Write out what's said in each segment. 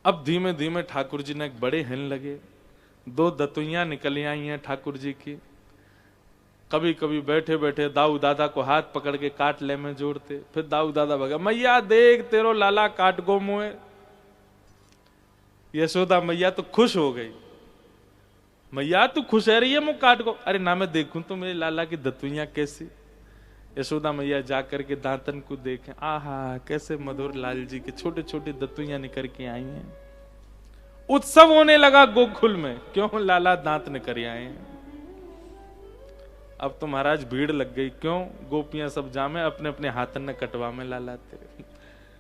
अब धीमे धीमे ठाकुर जी ने बड़े हिलने लगे, 2 दतुइयां निकल आई हैं ठाकुर जी की। कभी कभी बैठे बैठे दाऊ दादा को हाथ पकड़ के काट ले में जोड़ते, फिर दाऊ दादा भगा, मैया देख तेरो लाला काट गो मुए। यशोदा मैया तो खुश हो गई, मैया तू खुश है रही है मुंह काट को, अरे ना मैं देखूं तो मेरे लाला की दतुइयां कैसी। यशोदा मैया जाकर के दांतन को देखें, आहा कैसे मधुर लाल जी के छोटे छोटे दतुइयां निकल के आई हैं। उत्सव होने लगा गोकुल में, क्यों लाला दांत निकल आए हैं। अब तो महाराज भीड़ लग गई, क्यों गोपियां सब जामे अपने अपने हाथन ने कटवा में लालाते,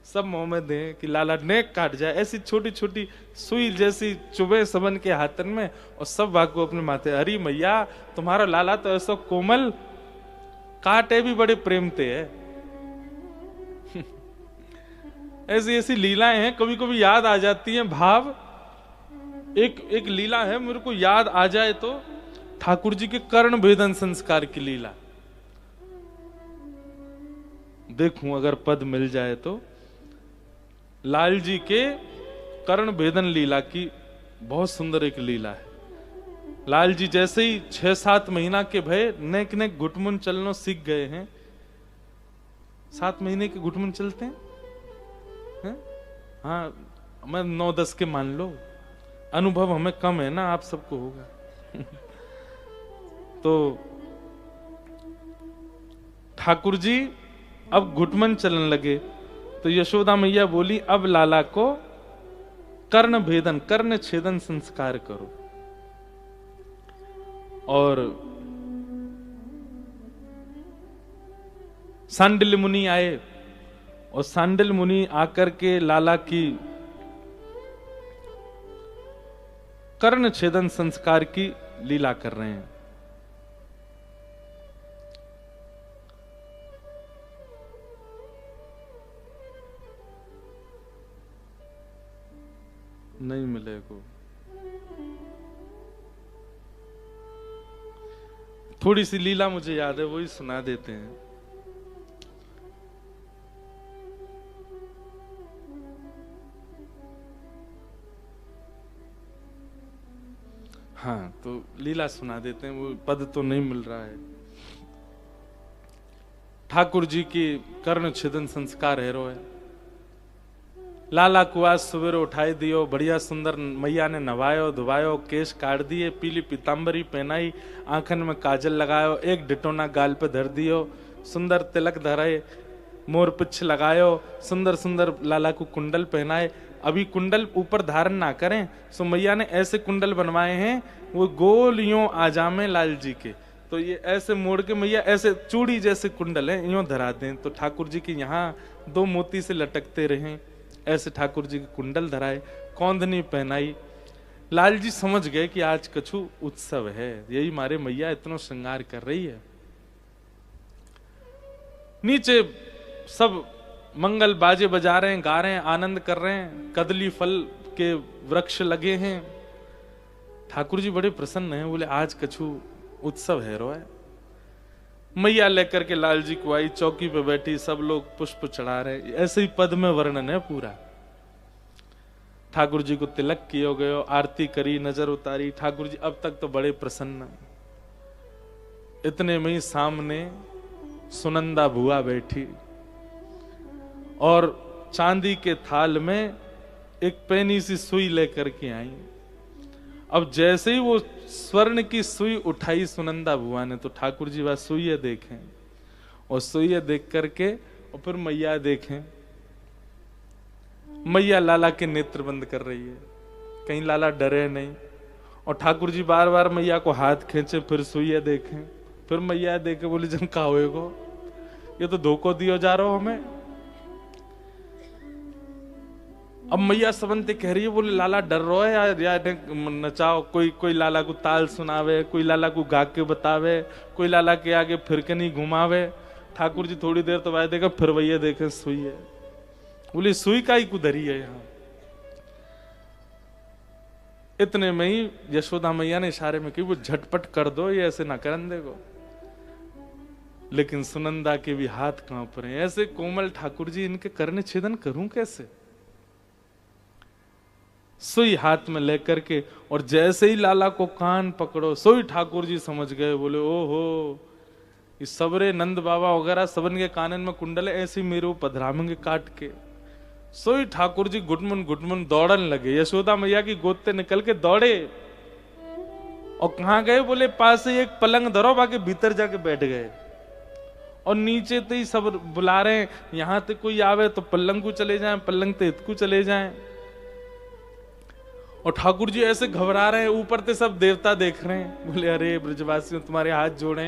सब मुंह में दे कि लाला नेक काट जाए। ऐसी छोटी छोटी सुई जैसी चुभे सबन के हाथन में, और सब भाग को अपने माथे, हरी मैया तुम्हारा लाला तो ऐसा कोमल, काटे भी बड़े प्रेम ते है। ऐसी ऐसी लीलाएं हैं, कभी कभी याद आ जाती हैं भाव। एक लीला है मेरे को याद आ जाए तो, ठाकुर जी के कर्ण भेदन संस्कार की लीला देखूं अगर पद मिल जाए तो। लाल जी के कर्ण भेदन लीला की बहुत सुंदर एक लीला है। लाल जी जैसे ही 6-7 महीना के भय नेक नेक घुटमुन चलना सीख गए हैं। 7 महीने के घुटमुन चलते हैं? हाँ मैं 9-10 के मान लो, अनुभव हमें कम है ना, आप सबको होगा। तो ठाकुर जी अब घुटमन चलने लगे, तो यशोदा मैया बोली अब लाला को कर्ण भेदन कर्ण छेदन संस्कार करो। और सांडिल मुनि आए, और सांडिल मुनि आकर के लाला की कर्ण छेदन संस्कार की लीला कर रहे हैं। नहीं मिलेगा, थोड़ी सी लीला मुझे याद है, वही सुना देते हैं। हाँ तो लीला सुना देते हैं, वो पद तो नहीं मिल रहा है। ठाकुर जी की कर्ण छेदन संस्कार है। लाला को आज सवेरे उठाई दियो, बढ़िया सुंदर मैया ने नवायो धुवायो, केश काट दिए, पीली पीतांबरी पहनाई, आंखन में काजल लगायो, एक डिटोना गाल पे धर दियो, सुंदर तिलक धराए, मोर पिछ लगायो, सुंदर सुंदर लाला को कुंडल पहनाए। अभी कुंडल यूं धारण ना करें, सो मैया ने ऐसे कुंडल बनवाए हैं वो गोल यूं आ जामे लाल जी के, तो ये ऐसे मोड़ के मैया ऐसे चूड़ी जैसे कुंडल है यूं धरा दें, तो ठाकुर जी के यहाँ 2 मोती से लटकते रहे, ऐसे ठाकुर जी के कुंडल धराए, कौंधनी पहनाई। लाल जी समझ गए कि आज कछु उत्सव है, यही मारे मैया इतना श्रृंगार कर रही है। नीचे सब मंगल बाजे बजा रहे हैं, गा रहे हैं, आनंद कर रहे हैं, कदली फल के वृक्ष लगे हैं। ठाकुर जी बड़े प्रसन्न हैं, बोले आज कछु उत्सव है रोए। मैया लेकर के लाल जी को आई, चौकी पे बैठी, सब लोग पुष्प चढ़ा रहे, ऐसे ही पद में वर्णन है पूरा। ठाकुर जी को तिलक किया गयो, आरती करी, नजर उतारी। ठाकुर जी अब तक तो बड़े प्रसन्न। इतने में ही सामने सुनंदा बुआ बैठी और चांदी के थाल में एक पैनी सी सुई लेकर के आई। अब जैसे ही वो स्वर्ण की सुई उठाई सुनंदा बुआ ने, तो ठाकुर जी वह सुई देखें, और सुई देख करके और फिर मैया देखें। मैया लाला के नेत्र बंद कर रही है, कहीं लाला डरे नहीं, और ठाकुर जी बार बार मैया को हाथ खींचे, फिर सुई देखें, फिर मैया देखे, बोली जन का होएगो, ये तो धोखो दियो जा रहा हो हमें। अब मैया सबंते कह रही है, बोले लाला डर रहा है यार, नचाओ, कोई लाला को ताल सुनावे, कोई लाला को गा के बतावे, कोई लाला के आगे फिर के नहीं घुमावे। ठाकुर जी थोड़ी देर तो वाय देखा, फिर वही देखे सुई है, बोले सुई का ही कुधरी है यहाँ। इतने में ही यशोदा मैया ने इशारे में कही, वो झटपट कर दो, ये ऐसे ना करन देगो। लेकिन सुनंदा के भी हाथ कांप रहे हैं, ऐसे कोमल ठाकुर जी, इनके कर्ण छेदन करूं कैसे। सुई हाथ में लेकर के, और जैसे ही लाला को कान पकड़ो, सोई ठाकुर जी समझ गए, बोले ओहो ये सबरे नंद बाबा वगैरह सबन के कानन में कुंडल है, ऐसे मेरे पधरामेंगे काट के। सोई ठाकुर जी गुटमुन दौड़न लगे, यशोदा मैया की गोद से निकल के दौड़े। और कहां गए, बोले पास से एक पलंग धरो, बाकी भीतर जाके बैठ गए। और नीचे तो ही सब बुला रहे हैं, यहां तक कोई आवे तो पलंग को चले जाएं, पलंग ते इतकू चले जाएं। और ठाकुर जी ऐसे घबरा रहे हैं, ऊपर से सब देवता देख रहे हैं। बोले अरे ब्रजवासियों तुम्हारे हाथ जोड़े,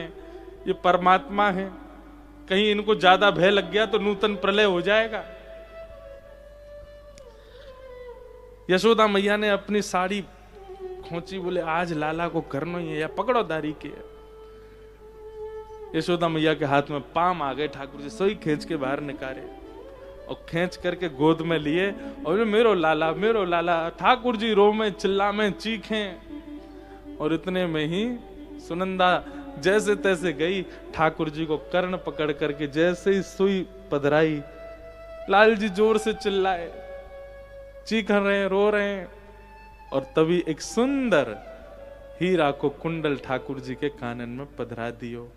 ये परमात्मा है, कहीं इनको ज्यादा भय लग गया तो नूतन प्रलय हो जाएगा। यशोदा मैया ने अपनी साड़ी खोची, बोले आज लाला को करना ही है, या पकड़ो दारी के। यशोदा मैया के हाथ में पाम आ गए, ठाकुर जी सोई खींच के बाहर निकाले और खींच करके गोद में लिए और मेरो लाला। ठाकुर जी रो में चिल्ला में चीखें। और इतने में ही सुनंदा जैसे तैसे गई, ठाकुर जी को कर्ण पकड़ करके जैसे ही सुई पधराई, लाल जी जोर से चिल्लाए, चीख रहे हैं, रो रहे हैं। और तभी एक सुंदर हीरा को कुंडल ठाकुर जी के कानन में पधरा दियो।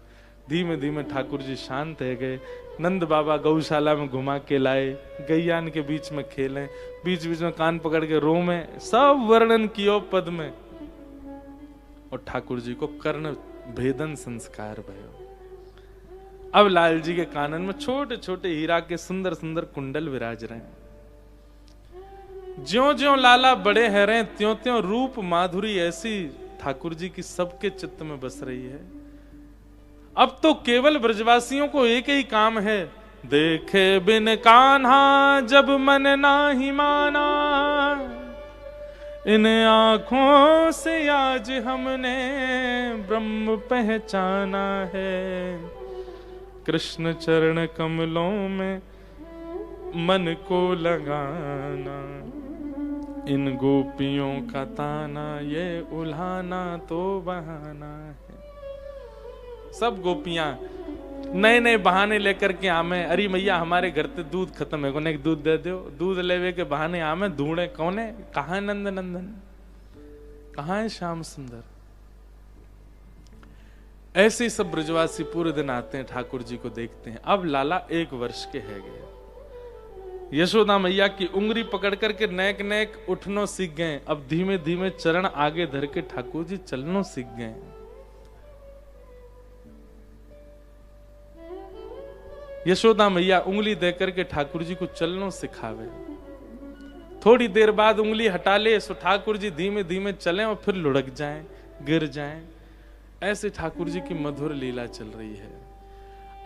धीमे धीमे ठाकुर जी शांत है गए। नंद बाबा गौशाला में घुमा के लाए, गैयान के बीच में खेले, बीच बीच में कान पकड़ के रो में सब वर्णन कियो पद में। और ठाकुर जी को कर्ण भेदन संस्कार भयो। अब लाल जी के कानन में छोटे छोटे हीरा के सुंदर सुंदर कुंडल विराज रहे हैं। ज्यों ज्यों लाला बड़े हैं रहे, त्यों त्यों रूप माधुरी ऐसी ठाकुर जी की सबके चित्त में बस रही है। अब तो केवल ब्रजवासियों को एक ही काम है, देखे बिन कान्हा जब मन नाही माना, इन आंखों से आज हमने ब्रह्म पहचाना है। कृष्ण चरण कमलों में मन को लगाना, इन गोपियों का ताना ये उल्हाना तो बहाना है। सब गोपियां नए नए बहाने लेकर के आमे, अरे मैया हमारे घर से दूध खत्म है, कोने दूध दे दो। दूध लेवे के बहाने आमे ढूंढे कौन है, कहां है नंद नंदन, कहां है श्याम सुंदर। ऐसे सब ब्रजवासी पूरे दिन आते हैं, ठाकुर जी को देखते हैं। अब लाला 1 वर्ष के है गए। यशोदा मैया की उंगली पकड़ करके नेक नेक उठनो सीख गए। अब धीमे धीमे चरण आगे धर के ठाकुर जी चलनो सीख गए। यशोदा मैया उंगली देकर के ठाकुर जी को चलनो सिखावे। थोड़ी देर बाद उंगली हटा ले सो ठाकुर जी धीमे धीमे चलें और फिर लुढ़क जाएं, गिर जाएं। ऐसे ठाकुर जी की मधुर लीला चल रही है।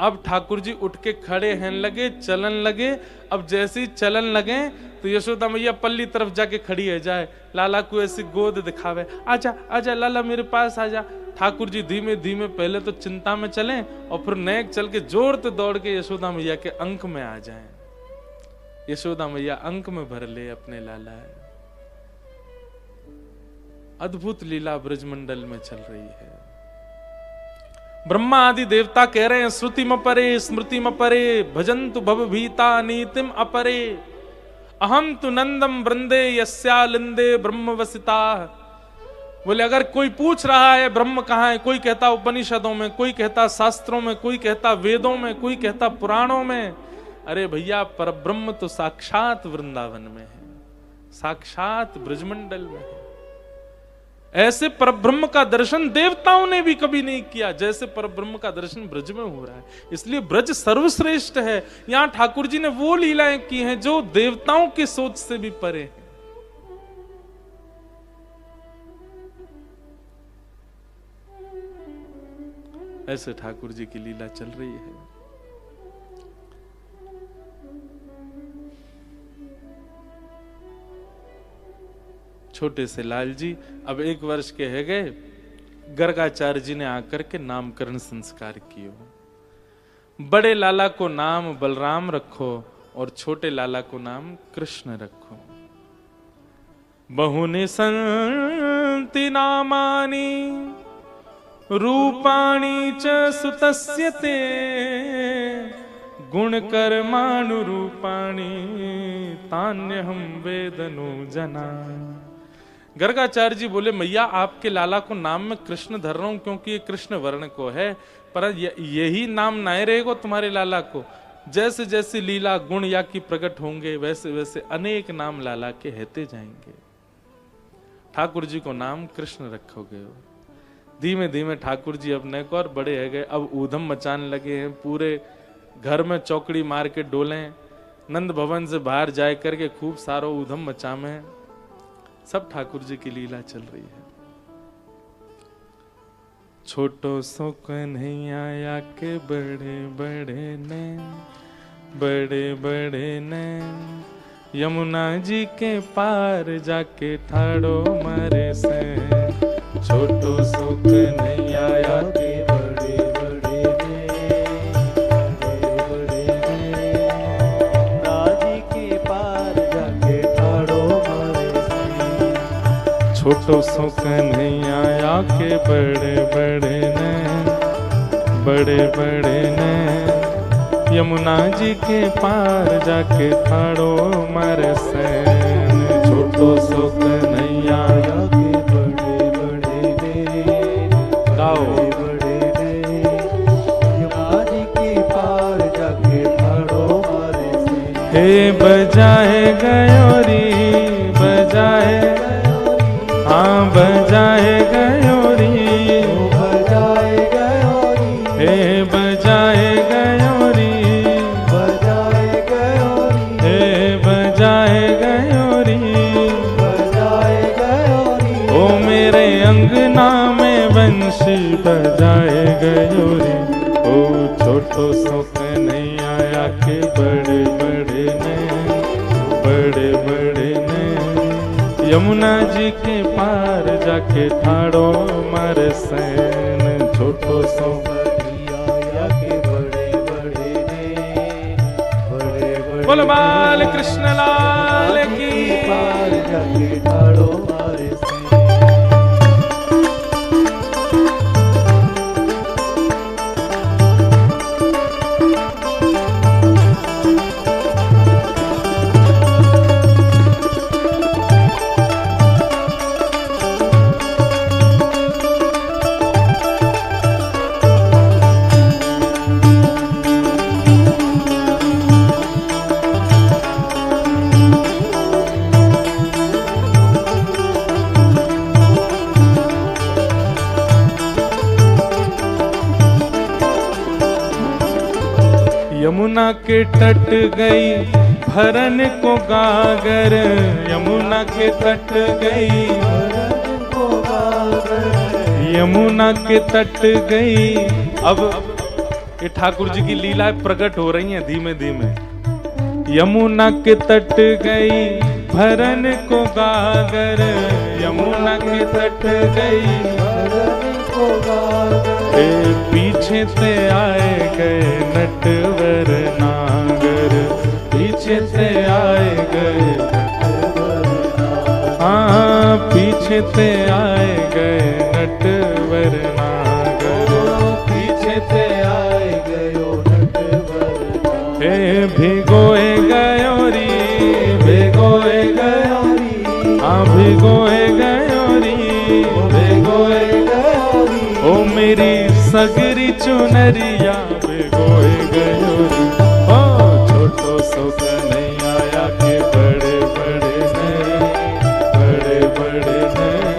अब ठाकुर जी उठ के खड़े हैं लगे, चलन लगे। अब जैसे ही चलन लगे तो यशोदा मैया पल्ली तरफ जाके खड़ी है जाए, लाला को ऐसी गोद दिखावे, आजा आजा लाला मेरे पास आजा। ठाकुर जी धीमे धीमे पहले तो चिंता में चलें और फिर नेक चल के जोर से दौड़ के यशोदा मैया के अंक में आ जाएं। यशोदा मैया अंक में भर ले अपने लाला है। अद्भुत लीला ब्रजमंडल में चल रही है। ब्रह्मा आदि देवता कह रहे हैं, श्रुति म परे स्मृति म परे भजन्तु भव भीता नीतिम अपरे, अहम तु नंदम वृंदे यस्यालिंदे ब्रह्म वसिता। बोले अगर कोई पूछ रहा है ब्रह्म कहाँ है, कोई कहता उपनिषदों में, कोई कहता शास्त्रों में, कोई कहता वेदों में, कोई कहता पुराणों में। अरे भैया परब्रह्म तो साक्षात वृंदावन में है, साक्षात ब्रजमंडल में है। ऐसे परब्रह्म का दर्शन देवताओं ने भी कभी नहीं किया जैसे परब्रह्म का दर्शन ब्रज में हो रहा है। इसलिए ब्रज सर्वश्रेष्ठ है। यहां ठाकुर जी ने वो लीलाएं की हैं जो देवताओं की सोच से भी परे हैं। ऐसे ठाकुर जी की लीला चल रही है। छोटे से लाल जी अब 1 वर्ष के है गए। गर्गाचार्य जी ने आकर के नामकरण संस्कार किए। बड़े लाला को नाम बलराम रखो और छोटे लाला को नाम कृष्ण रखो। बहुनि संति नामानि रूपाणि च सुतस्य ते, गुण कर्मानु रूपाणी तान्य हम वेदनु जना। गर्गाचार्य जी बोले मैया आपके लाला को नाम में कृष्ण धर रहा हूं क्योंकि ये कृष्ण वर्ण को है, पर यही नाम ना रहेगा तुम्हारे लाला को। जैसे जैसे लीला गुण या की प्रकट होंगे वैसे वैसे अनेक नाम लाला के रहते जाएंगे। ठाकुर जी को नाम कृष्ण रखोगे। धीमे धीमे ठाकुर जी अपने को और बड़े है गए, अब ऊधम मचाने लगे हैं, पूरे घर में चौकड़ी मार के डोले, नंद भवन से बाहर जाए करके खूब सारो ऊधम मचामे। सब ठाकुर जी की लीला चल रही है। छोटो सो कन्हैया या के बड़े बड़े नैन, बड़े बड़े नैन, यमुना जी के पार जाके ठाड़ो मारे से। छोटो सो कन्हैया या के बड़े बड़े नैन, बड़े बड़े नैन, राजी के पार जाके ठाड़ो मारे से। छोटो सो कन्हैया या के बड़े बड़े नैन, बड़े बड़े नैन, यमुना जी के पार जाके ठाड़ो मारे सैन। छोटो सो कन्हैया या के बड़े बड़े नैन, गाओ बड़े नैन, यमुना जी के पार जाके ठाड़ो मारे सैन। हे बजाए गयोरी, बजाए हाँ बजाए गयोरी, बजाए गयोरी, हे बजाए गयोरी, बजाए गयोरी, हे बजाए गयोरी, बजाए गयोरी, ओ मेरे अंगना में बंशी बजाए गयोरी। ओ छोटो सो कन्हैया या के बड़े बड़े नैन, बड़े बड़े नैन, यमुना जी के पार जाके ठाड़ो मारे सैन। छोटो सो कन्हैया के बड़े बड़े नैन, बड़े बड़े, बोलो बाल कृष्ण लाल की, पार जाके ठाड़ो मारे सैन। यमुना के तट गई भरन को गागर, यमुना के तट गई भरन को गागर, यमुना के तट गई। अब ये ठाकुर जी की लीलाएं प्रकट हो रही हैं धीमे धीमे। यमुना के तट गई भरन को गागर, यमुना के तट गई भरन को गागर, पीछे से आए गए नटवर नागर, पीछे से आए गए नटवर नागर, हाँ पीछे से आए गए नटवर नागर, पीछे से आए गए नटवर नागर। हे भिगोए गयोरी, भिगोए गयोरी, हाँ भिगोए गयोरी, भिगोए गयोरी, ओ मेरी सगरी चुनरिया भिगोए गयोरी। ओ छोटो सो कन्हैया या के बड़े बड़े नैन, बड़े बड़े नैन,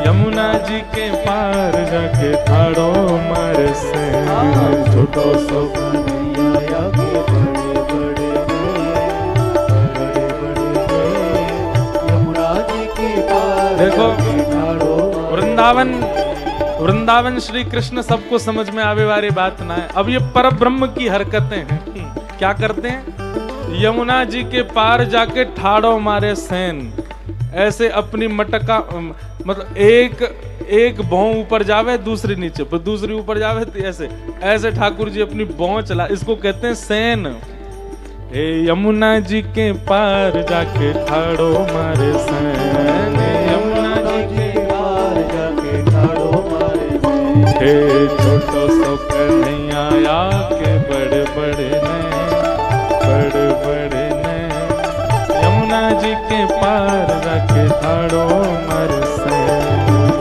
यमुना जी के पार जाके ठाड़ो मारे सैन। छोटो सो कन्हैया या के बड़े बड़े नैन, बड़े बड़े नैन, यमुना जी के पार जाके ठाड़ो। वृंदावन श्री कृष्ण सबको समझ में आवे वाली बात ना है। अब ये पर ब्रह्म की हरकतें हैं। क्या करते हैं? यमुना जी के पार जाके ठाड़ो मारे सैन। ऐसे अपनी मटका मतलब एक भौं ऊपर जावे दूसरी नीचे, फिर दूसरी ऊपर जावे तो ऐसे ठाकुर जी अपनी भौं चला, इसको कहते हैं सैन। हे यमुना जी के पार जाके ठाड़ो मारे सैन, यमुना जी के पार जाके ठाड़ो मारे सैन। हे छोटो सो कन्हैया या के बड़े बड़े नैन, के पार जाके ठाड़ो मर से।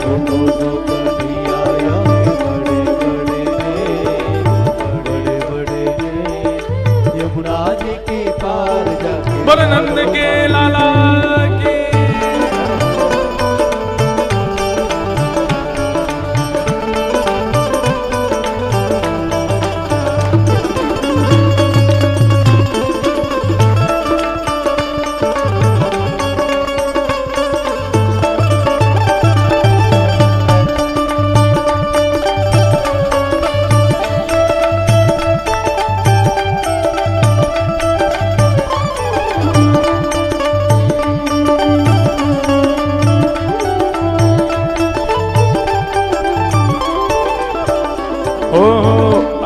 छोटो सो कन्हैया बड़े बड़े बड़े बड़े यमुना जी के पार जाके बोल नंद के लाला की।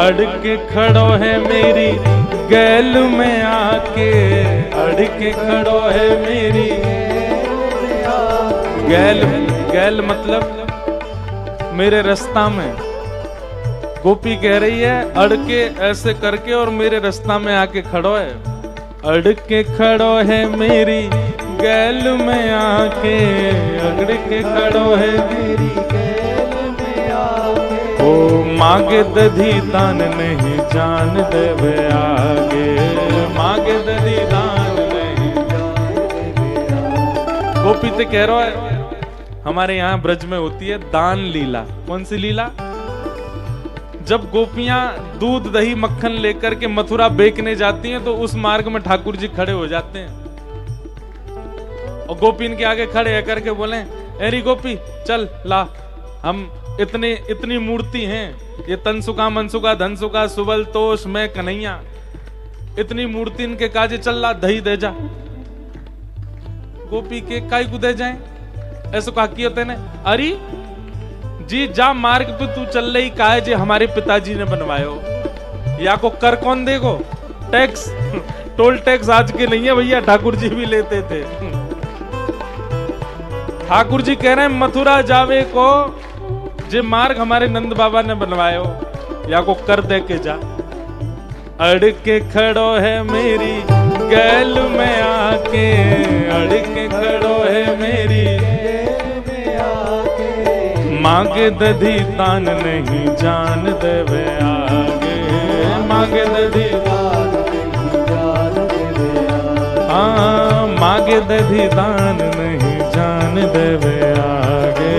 अड़के खड़ो है मेरी गैल में आके, अड़के खड़ो है मेरी गैल। गैल मतलब मेरे रास्ता में। गोपी कह रही है अड़के ऐसे करके और मेरे रास्ता में आके खड़ो है। अड़के खड़ो है मेरी गैल में आके, अड़के खड़ो है मेरी ओ मांगे दधी दान नहीं जान देवे आगे, मांगे दधी दान नहीं जान देवे आगे। गोपी तो कह रहा है हमारे यहाँ ब्रज में होती है दान लीला। कौन सी लीला? जब गोपियां दूध दही मक्खन लेकर के मथुरा बेचने जाती हैं तो उस मार्ग में ठाकुर जी खड़े हो जाते हैं और गोपी इनके आगे खड़े करके बोले एरी गोपी चल ला, हम इतनी मूर्ति हैं, ये तनसुका मनसुका धनसुका सुबल तोष मैं कन्हैया, इतनी मूर्ति इनके काजे चल ला दही दे जा। गोपी के काई को दे जाए ऐसा कहा किया तेने? अरे जी जा मार्ग पे तू चल रही काहे जे हमारे पिताजी ने बनवायो, या को कर कौन देगो? टैक्स टोल टैक्स आज के नहीं है भैया, ठाकुर जी भी लेते थे। ठाकुर जी कह रहे हैं मथुरा जावे को जे मार्ग हमारे नंद बाबा ने बनवायो, या को कर दे के जा। अड़के खड़ो है मेरी गैल में आके, अड़के खड़ो है मेरी मांगे दधी तान नहीं जान देवे आगे, मांगे दधी दान नहीं जान देवे आगे। हाँ मांगे दधी दान नहीं जान देवे आगे,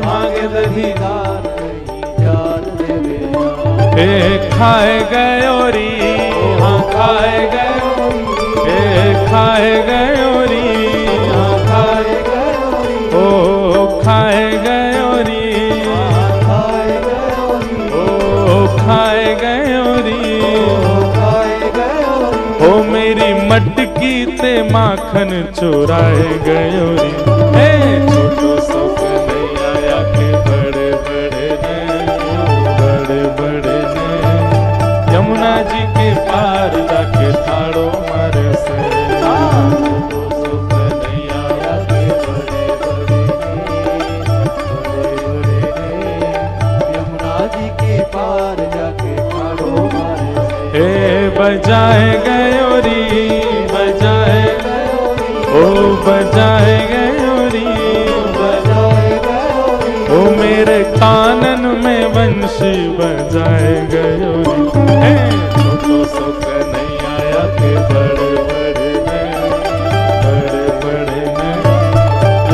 मांगे दधी दान नहीं जान देवे आगे। खाए गयोरी हाँ खाए गयोरी, खाए गयोरी हाँ खाए गयोरी, ओ खाए गयोरी खाए गयोरी, ओ मेरी मटकी ते माखन चुराए गयोरी। छोटो सो कन्हैया के बड़े बड़े ने, बड़े बड़े ने यमुना जी के पार जाके ठाड़ो मारे से। छोटो सो कन्हैया के बड़े बड़े ने, बड़े बड़े ने यमुना जी के पार जाके ठाड़ो मारे से। हे बजाए गयोरी बजाए ओ बजाए गयोरी, बजाए गयोरी ओ मेरे कानन में वंशी बजाए गयोरी। छोटो सो कन्हैया के बड़े बड़े ने, बड़े बड़े ने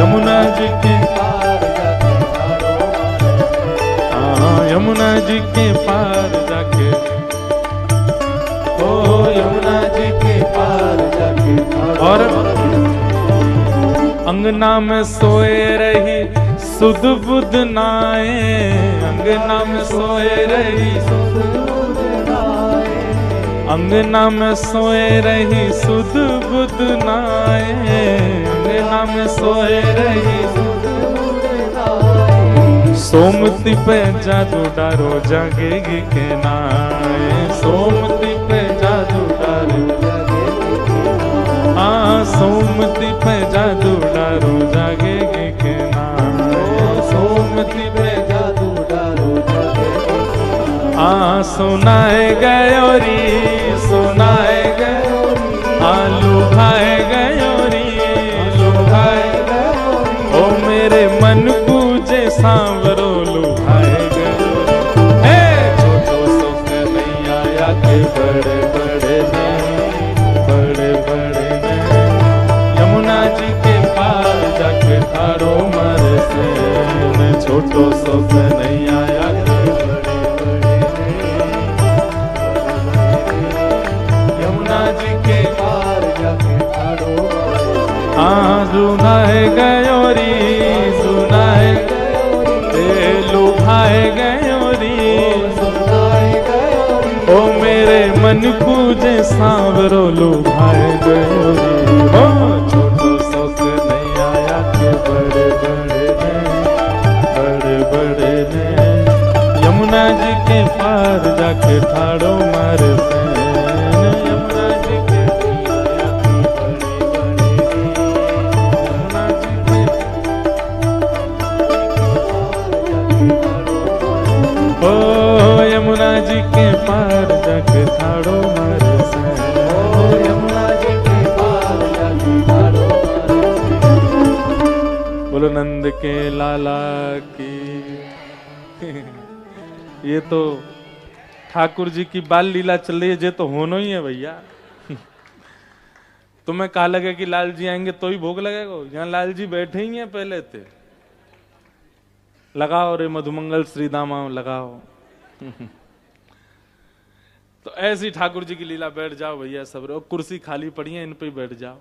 यमुना जी के पार जाके ठाड़ो मारे से। हाँ यमुना जी के पार जाके, ओ यमुना जी के पार जाके। और अंगना में सोए रही सुध बुध नाए, अंगना में सोए रही अंगना में सोए रही सुध बुध नाए, अंगना में सोए रही सोमती पे जादू डारो जागेगी के नाए, सोमती पे जादू डारो हाँ सोमती पे जादू डारो जागेगी के नाए, सोमती पे जादू डारो जागेगी। हाँ सुनाए गयोरी सुनाए गयोरी, आलू खाए गयोरी सांवरो लुभाए गयो हे छोटो सो कन्हैया या के बड़े बड़े ने बड़े बड़े ने यमुना जी के पार जाके ठाड़ो मारे से मैं छोटो सो कन्हैया या के बड़े बड़े ने यमुना जी के पार जाके ठाड़ो मारे से हाँ सुनाए गयो री सुनाए ते लुभाए गयो री सुनाए गयो री ओ मेरे मन पूजे सांवरो लुभाए गयो री ओ छोटो सो कन्हैया या के बड़े बड़े ने बड़े बड़े ने यमुना जी के पार जाके ठाड़ो मारे से यमुना जी के यमुना जी के पार जाके ठाड़ो मारे से यमुना जी के पार जाके ठाड़ो मारे से बोलो नंद के लाला की ये तो ठाकुर जी की बाल लीला चल रही है, ये तो होना ही है भैया। तुम्हें कहा लगे कि लाल जी आएंगे तो ही भोग लगेगा, यहाँ लाल जी बैठे ही हैं पहले थे। लगाओ रे मधुमंगल श्री दामा लगाओ। तो ऐसी ठाकुर जी की लीला, बैठ जाओ भैया सब, और कुर्सी खाली पड़ी है इन पे बैठ जाओ।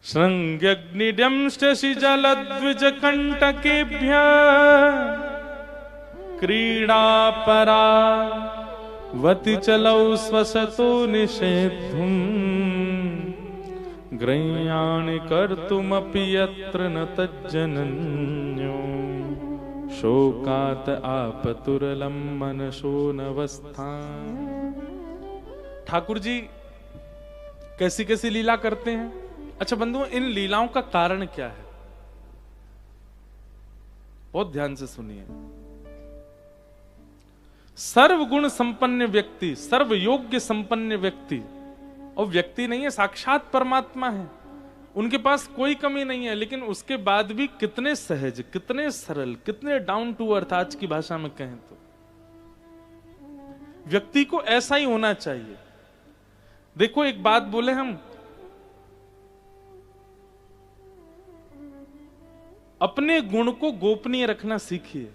श्रृंग्यग्निड्यंश्च शिजलद्विज कंटकेभ्य क्रीडा परा वति चलौ स्वसतो निषेद्धुम ग्रह्याणि कर्तुमपि यत्र न तज्जनन्यो शोकात आपतुरलम मनसो नवस्था। ठाकुर जी कैसी कैसी लीला करते हैं। अच्छा बंधुओं, इन लीलाओं का कारण क्या है? बहुत ध्यान से सुनिए। सर्वगुण संपन्न व्यक्ति, सर्व योग्य संपन्न व्यक्ति, और व्यक्ति नहीं है, साक्षात परमात्मा है, उनके पास कोई कमी नहीं है, लेकिन उसके बाद भी कितने सहज, कितने सरल, कितने डाउन टू अर्थ, आज की भाषा में कहें तो व्यक्ति को ऐसा ही होना चाहिए। देखो एक बात बोले हम, अपने गुण को गोपनीय रखना सीखिए।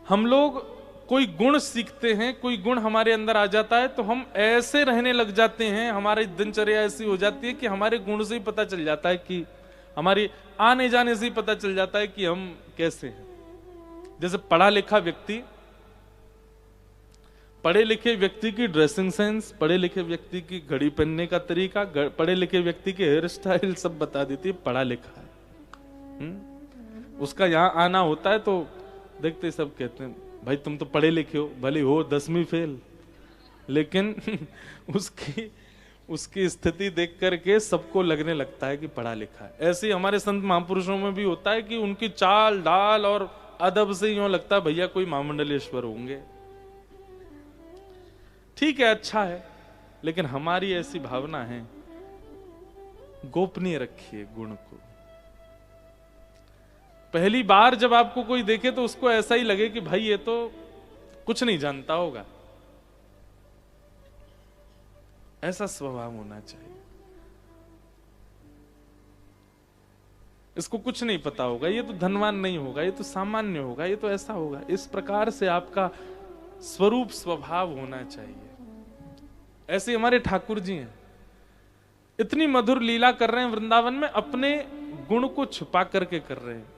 हम लोग कोई गुण सीखते हैं, कोई गुण हमारे अंदर आ जाता है तो हम ऐसे रहने लग जाते हैं, हमारी दिनचर्या ऐसी हो जाती है कि हमारे गुण से ही पता चल जाता है, कि हमारी आने जाने से ही पता चल जाता है कि हम कैसे हैं। जैसे पढ़ा लिखा व्यक्ति, पढ़े लिखे व्यक्ति की ड्रेसिंग सेंस, पढ़े लिखे व्यक्ति की घड़ी पहनने का तरीका, पढ़े लिखे व्यक्ति के हेयर स्टाइल सब बता देती है, पढ़ा लिखा है। उसका यहां आना होता है तो देखते सब कहते हैं भाई तुम तो पढ़े लिखे हो, भले हो 10वीं फेल, लेकिन उसकी स्थिति देख करके सबको लगने लगता है कि पढ़ा लिखा है। ऐसे ही हमारे संत महापुरुषों में भी होता है कि उनकी चाल डाल और अदब से यूं लगता है भैया कोई महामंडलेश्वर होंगे। ठीक है, अच्छा है, लेकिन हमारी ऐसी भावना है, गोपनीय रखिए गुण को। पहली बार जब आपको कोई देखे तो उसको ऐसा ही लगे कि भाई ये तो कुछ नहीं जानता होगा, ऐसा स्वभाव होना चाहिए। इसको कुछ नहीं पता होगा, ये तो धनवान नहीं होगा, ये तो सामान्य होगा, ये तो ऐसा होगा। इस प्रकार से आपका स्वरूप स्वभाव होना चाहिए। ऐसे हमारे ठाकुर जी हैं, इतनी मधुर लीला कर रहे हैं वृंदावन में, अपने गुण को छुपा करके कर रहे हैं,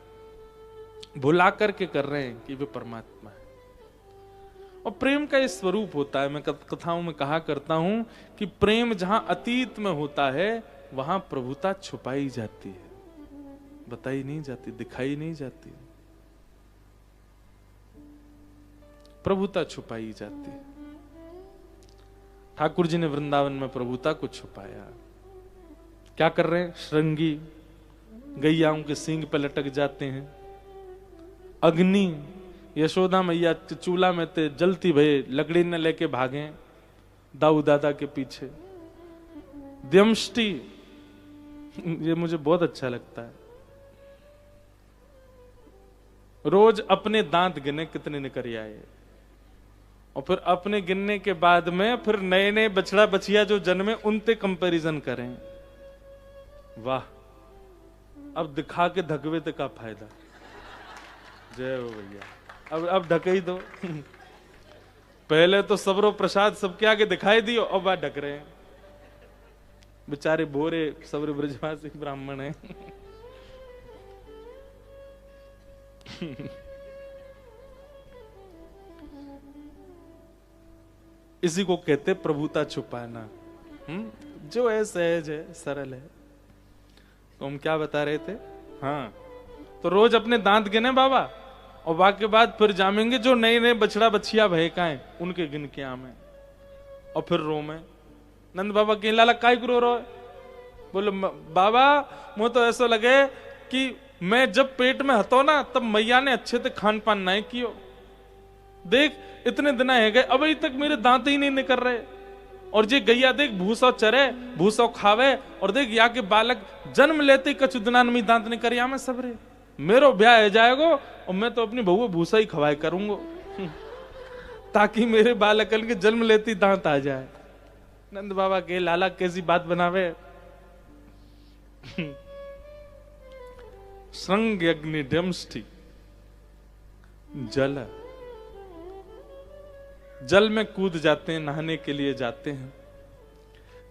भुला करके कर रहे हैं कि वे परमात्मा है। और प्रेम का ये स्वरूप होता है। मैं कथाओं में कहा करता हूं कि प्रेम जहां अतीत में होता है वहां प्रभुता छुपाई जाती है, बताई नहीं जाती, दिखाई नहीं जाती, प्रभुता छुपाई जाती है। ठाकुर जी ने वृंदावन में प्रभुता को छुपाया। क्या कर रहे हैं? श्रृंगी गैयाओं के सींग पे लटक जाते हैं। अग्नि यशोदा मैया चूल्हा में ते जलती भये, लकड़ी न लेके भागे दाऊ दादा के पीछे। द्यमष्टि, ये मुझे बहुत अच्छा लगता है। रोज अपने दांत गिने कितने निकल आए, और फिर अपने गिनने के बाद में फिर नए नए बछड़ा बछिया जो जन्मे उनसे कंपैरिजन करें। वाह, अब दिखा के धकवे ते का फायदा। जय हो भैया, अब ढके ही दो। पहले तो सबरो प्रसाद सबके आगे दिखाई दियो, अब बात ढक रहे हैं बेचारे भोरे सबरे ब्रजवासी ब्राह्मण हैं। इसी को कहते प्रभुता छुपाना। जो है सहज है, सरल है। तो हम क्या बता रहे थे? हाँ, तो रोज अपने दांत गिने बाबा, और बाकी बाद फिर जामेंगे जो नए नए बछड़ा बछिया भयकाएं उनके गिन के आमे, और फिर रो में नंद बाबा के लाला काय रो रो। बोले बाबा मुझे तो ऐसा लगे कि मैं जब पेट में हतो ना तब मैया ने अच्छे से खान पान नहीं कियो। देख इतने दिन है गए अभी तक मेरे दांत ही नहीं निकल रहे, और जे गैया देख भूसा चरे भूसा खावे, और देख या के बालक जन्म लेते कछु दिनान में दांत निकल या में सबरे। मेरो ब्याह हो जाएगो और मैं तो अपनी बहू भूसा ही खवाए करूंगो ताकि मेरे बालकन के जन्म लेती दांत आ जाए। नंद बाबा के लाला कैसी बात बनावे। श्रृंग अग्नि डमष्टि, जल जल में कूद जाते हैं, नहाने के लिए जाते हैं।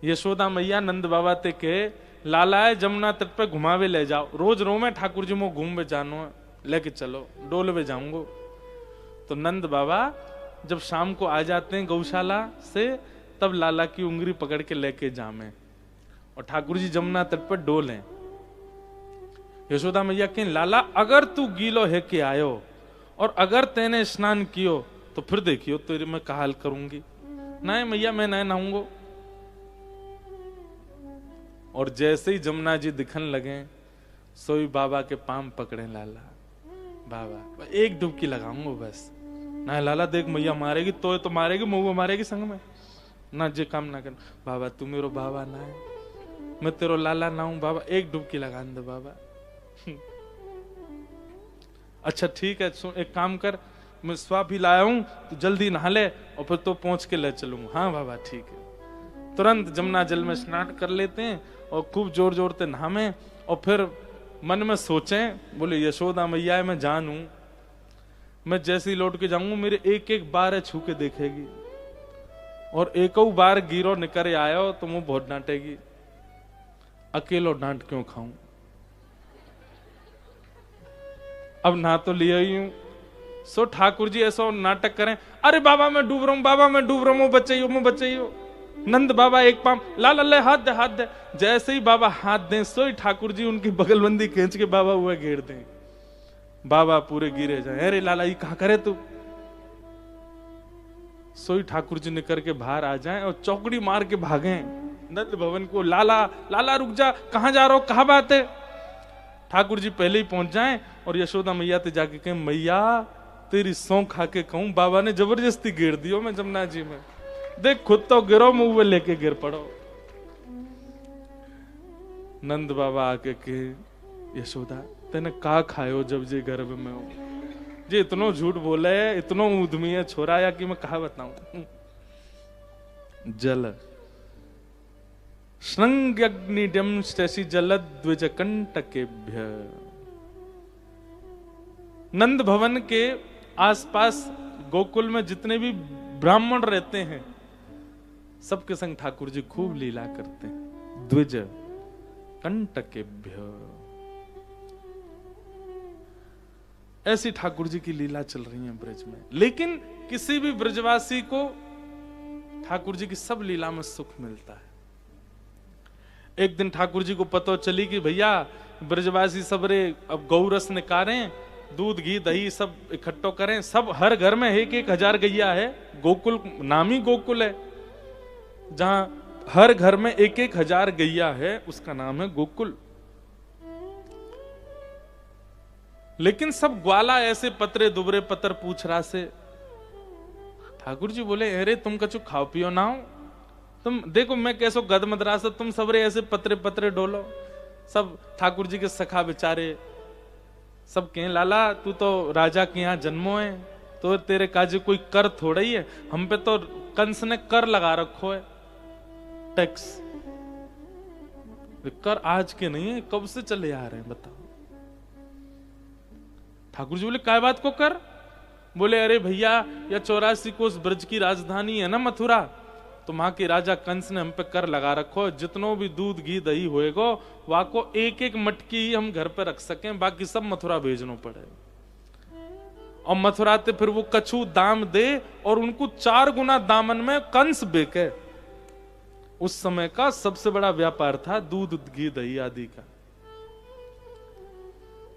यशोदा मैया नंद बाबा ते के लाला है जमुना तट पे घुमावे ले जाओ। रोज रो में ठाकुर जी मो घूमवे जानो लेके चलो, डोल में जाऊंगो। तो नंद बाबा जब शाम को आ जाते हैं गौशाला से, तब लाला की उंगली पकड़ के लेके जामे, और ठाकुर जी जमुना तट पर डोलें। यशोदा मैया कहें लाला अगर तू गीलो है के आयो और अगर तेने स्नान कियो तो फिर देखियो तेरे मैं का हाल करूंगी। नहीं मैया मैं नहीं नहाऊंगो। और जैसे ही जमुना जी दिखन लगे सोई बाबा के पाम पकड़े लाला, बाबा एक डुबकी लगाऊंगा बस। ना लाला देख मैया मारेगी तो मारेगी, मऊआ मारेगी संग में ना, जे काम ना कर। बाबा तू मेरो बाबा ना है, मैं तेरो लाला ना हूं बाबा, एक डुबकी लगा दे बाबा। अच्छा ठीक है, एक काम कर, मैं स्वा भी लाया हूं तो जल्दी नहा ले और फिर तो पहुंच के ले चलूंगा। हाँ बाबा ठीक है। तुरंत जमुना जल में स्नान कर लेते हैं और खूब जोर जोर से नहामे, और फिर मन में सोचें बोले यशोदा मैया मैं जानू, मैं जैसे ही लौट के जाऊंगा मेरे एक एक बार छू के देखेगी, और एक बार गिरो निकर आयो तो मुंह बहुत डांटेगी। अकेलो डांट क्यों खाऊं, अब ना तो लिया ही हूं। सो ठाकुर जी ऐसा नाटक करें, अरे बाबा मैं डूब रहा हूं, बाबा मैं डूब रहा हूं, बचाइयो। नंद बाबा एक पाम लाल अल्लाह हाथ दे हाथ दे। जैसे ही बाबा हाथ दें सोई ठाकुर जी उनकी बगलबंदी खींच के बाबा हुआ घेर दें। बाबा पूरे गिरे जाए, अरे लाला ये कहा करे तू। सोई ठाकुर जी निकल के बाहर आ जाएं और चौकड़ी मार के भागे नंद भवन को। लाला लाला रुक जा, कहां जा रहा हो, कहा बात है। ठाकुर जी पहले ही पहुंच जाएं और यशोदा मैया ते जाके कहें मैया तेरी सौ खा के कहूं बाबा ने जबरदस्ती गिर दियो मैं जमुना जी में, देख खुद तो गिरो मुंह में लेके गिर पड़ो। नंद बाबा आके के यशोदा तेने का खायो जब जे गर्भ में हो, जे इतनो झूठ बोले इतनो उद्यमी है छोरा या कि मैं कहा बताऊं। जल श्रृंग्यग्निडम शशि जल द्विज कंटकेभ्य। नंद भवन के आसपास गोकुल में जितने भी ब्राह्मण रहते हैं सबके संग ठाकुर जी खूब लीला करते हैं। द्विज कंटकेभ्य, ऐसी ठाकुर जी की लीला चल रही है ब्रज में। लेकिन किसी भी ब्रजवासी को ठाकुर जी की सब लीला में सुख मिलता है। एक दिन ठाकुर जी को पता चली कि भैया ब्रजवासी सबरे अब गौरस निकालें, दूध घी दही सब इकट्ठो करें, सब हर घर में 1,000 गैया है। गोकुल नामी गोकुल है, जहां हर घर में 1,000 गैया है, उसका नाम है गोकुल। लेकिन सब ग्वाला ऐसे पतरे दुबरे पतर पूछ रहा से। ठाकुर जी बोले अरे तुम कछु खाओ पियो ना हो, तुम देखो मैं कैसो गद मद्रास, तुम सबरे ऐसे पत्रे पत्रे डोलो। सब ठाकुर जी के सखा बेचारे सब कहें लाला तू तो राजा के यहाँ जन्मो है, तो तेरे काजे कोई कर थोड़ा ही है, हम पे तो कंस ने कर लगा रखो है, टैक्स। कर आज के नहीं है, कब से चले आ रहे हैं बताओ। ठाकुर जी बोले काय बात को कर? बोले अरे भैया या 84 कोस ब्रज की राजधानी है ना मथुरा, तो वहां के राजा कंस ने हम पे कर लगा रखो, जितनो भी दूध घी दही होएगो वहां को एक एक मटकी ही हम घर पे रख सकें, बाकी सब मथुरा भेजनो पड़े। और मथुरा ते फिर वो कछु दाम दे और उनको 4 गुना दामन में कंस बेके। उस समय का सबसे बड़ा व्यापार था दूध घी दही आदि का।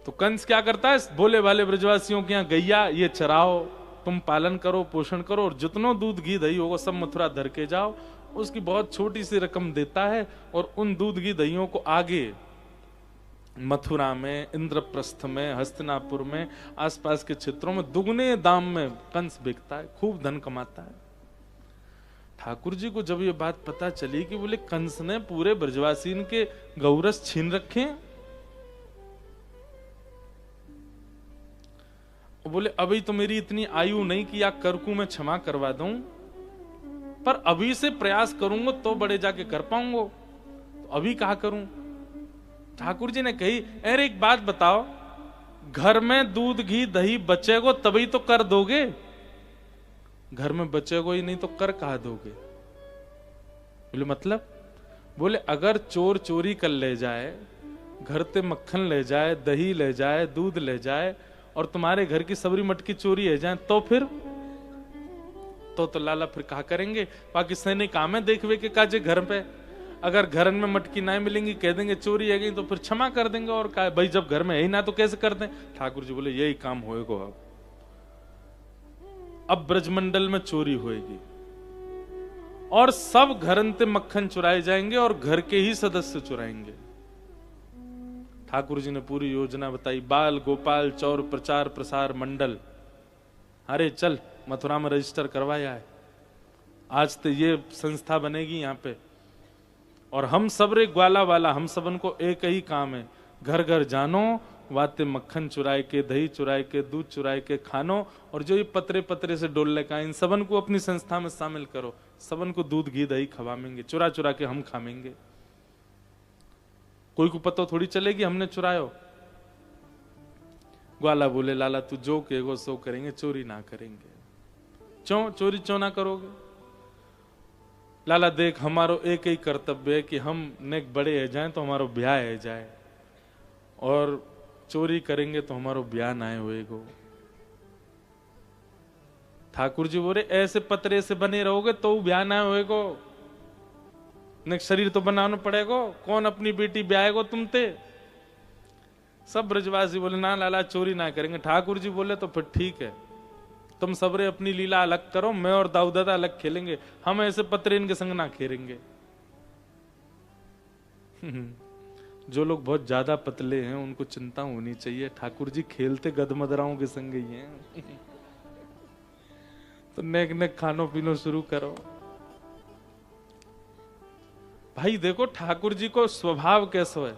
तो कंस क्या करता है, भोले भाले ब्रजवासियों के यहाँ गैया ये चराओ, तुम पालन करो पोषण करो, और जितनो दूध घी दही होगा सब मथुरा धर के जाओ। उसकी बहुत छोटी सी रकम देता है और उन दूध घी दहियों को आगे मथुरा में, इंद्रप्रस्थ में, हस्तिनापुर में, आसपास के क्षेत्रों में दुगने दाम में कंस बिकता है, खूब धन कमाता है। ठाकुर जी को जब ये बात पता चली कि बोले कंस ने पूरे ब्रजवासीन के गौरस छीन रखे, बोले अभी तो मेरी इतनी आयु नहीं कि या कर को मैं क्षमा करवा दूं, पर अभी से प्रयास करूंगा तो बड़े जाके कर पाऊंगा, तो अभी कहा करूं। ठाकुर जी ने कही अरे एक बात बताओ, घर में दूध घी दही बचेगो तभी तो कर दोगे, घर में बचेगो ही नहीं तो कर कहा दोगे? बोले मतलब? बोले अगर चोर चोरी कर ले जाए, घर ते मक्खन ले जाए, दही ले जाए, दूध ले जाए और तुम्हारे घर की सबरी मटकी चोरी है जाए तो फिर तो लाला फिर कहा करेंगे। बाकी सैनिक काम है देखवे के काजे घर पे, अगर घर में मटकी ना मिलेंगी कह देंगे चोरी है गई तो फिर क्षमा कर देंगे, और का भाई जब घर में है ही ना तो कैसे कर दें। ठाकुर जी बोले यही काम होएगा, अब ब्रजमंडल में चोरी होएगी और सब घरन ते मक्खन चुराए जाएंगे और घर के ही सदस्य चुराएंगे। ठाकुर जी ने पूरी योजना बताई, बाल गोपाल चौर प्रचार प्रसार मंडल, अरे चल मथुरा में रजिस्टर करवाया है, आज तो ये संस्था बनेगी यहाँ पे, और हम सब रे ग्वाला वाला हम सबन को एक ही काम है, घर घर जानो, वाते मक्खन चुराए के, दही चुराए के, दूध चुराए के खानो, और जो ये पतरे पतरे से डोल का इन सबन को अपनी संस्था में शामिल करो, सबन को दूध घी दही खवाएंगे, चुरा चुरा के हम खाएंगे, कोई को पता थोड़ी चलेगी हमने चुरायो। ग्वाला बोले लाला तू जो कहेगो सो करेंगे, चोरी ना करेंगे। चोरी क्यों ना करोगे? लाला देख हमारो एक ही कर्तव्य है कि हम नेक बड़े है जाए तो हमारो ब्याह है जाए, और चोरी करेंगे तो हमारो ब्याह ना होएगो। ठाकुर जी बोले ऐसे पतरे से बने रहोगे तो ब्याह ना होएगो, नेक शरीर तो बनाना पड़ेगा, कौन अपनी बेटी ब्याहेगो तुमते? सब ब्रजवासी बोले ना लाला चोरी ना करेंगे। ठाकुर जी बोले तो फिर ठीक है, तुम सबरे अपनी लीला अलग करो, मैं और दाऊ दादा अलग खेलेंगे, हम ऐसे पतरे इनके संग ना खेलेंगे। जो लोग बहुत ज्यादा पतले हैं उनको चिंता होनी चाहिए, ठाकुर जी खेलते गदमदराओं के संग ही हैं। तो नेक नेक खानो पीनो शुरू करो। भाई देखो ठाकुर जी को स्वभाव कैसा है,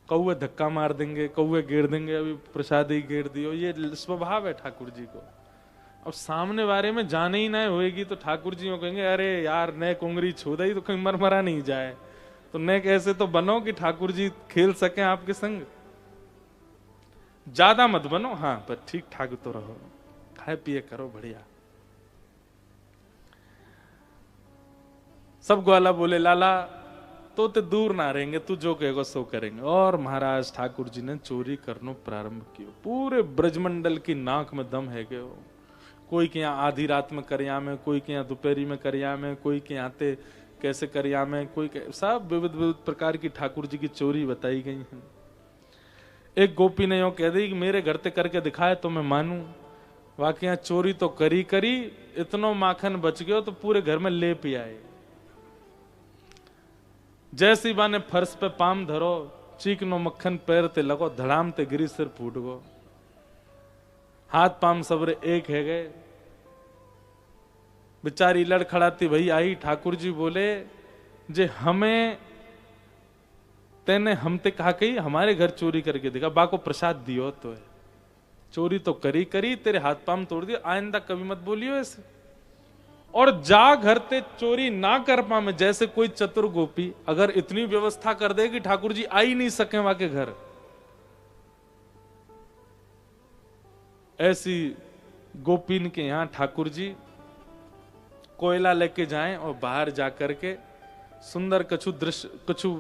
कौवे धक्का मार देंगे, कौवे घेर देंगे, अभी प्रसाद ही घेर दियो, ये स्वभाव है ठाकुर जी को। अब सामने बारे में जाने ही ना होएगी तो ठाकुर जी कहेंगे अरे यार नेक उंगली छू दई तो कहीं मरमरा नहीं जाए, तो नेक ऐसे तो बनो कि ठाकुर जी खेल सके आपके संग, ज्यादा मत बनो, हाँ पर ठीक ठाक तो रहो, खाए पिए करो बढ़िया। सब ग्वाला बोले लाला तो ते दूर ना रहेंगे, तू जो कहेगा सो करेंगे। और महाराज ठाकुर जी ने चोरी करनो प्रारंभ किया, पूरे ब्रजमंडल की नाक में दम है गयो। कोई के यहाँ आधी रात में करिया में, कोई के यहाँ दोपहरी में करिया में, कोई के यहाँ ते कैसे करिया में, कोई सब विविध विविध प्रकार की ठाकुर जी की चोरी बताई गई है। एक गोपी ने यो कह दी कि मेरे घर ते करके दिखाए तो मैं मानू, वाकई यहाँ चोरी तो करी करी, इतनो माखन बच गयो तो पूरे घर में ले पी आए। जैसी बाने फर्श पे पाम धरो, चीकनो मक्खन पैर ते लगो, धड़ाम ते गिरी सिर फूट गो, हाथ पाम सबरे एक है गए। बेचारी लड़खड़ाती भई आई। ठाकुर जी बोले जे हमें तेने हमते कहा कही हमारे घर चोरी करके देखा, बा को प्रसाद दियो तो है, चोरी तो करी करी, तेरे हाथ पाम तोड़ दिए, आइंदा कभी मत बोलियो ऐसे। और जा घर ते चोरी ना कर पावे, जैसे कोई चतुर गोपी अगर इतनी व्यवस्था कर दे कि ठाकुर जी आ ही नहीं सके वहां के घर, ऐसी गोपीन के यहां ठाकुर जी कोयला लेके जाएं और बाहर जाकर के सुंदर कछु दृश्य, कछु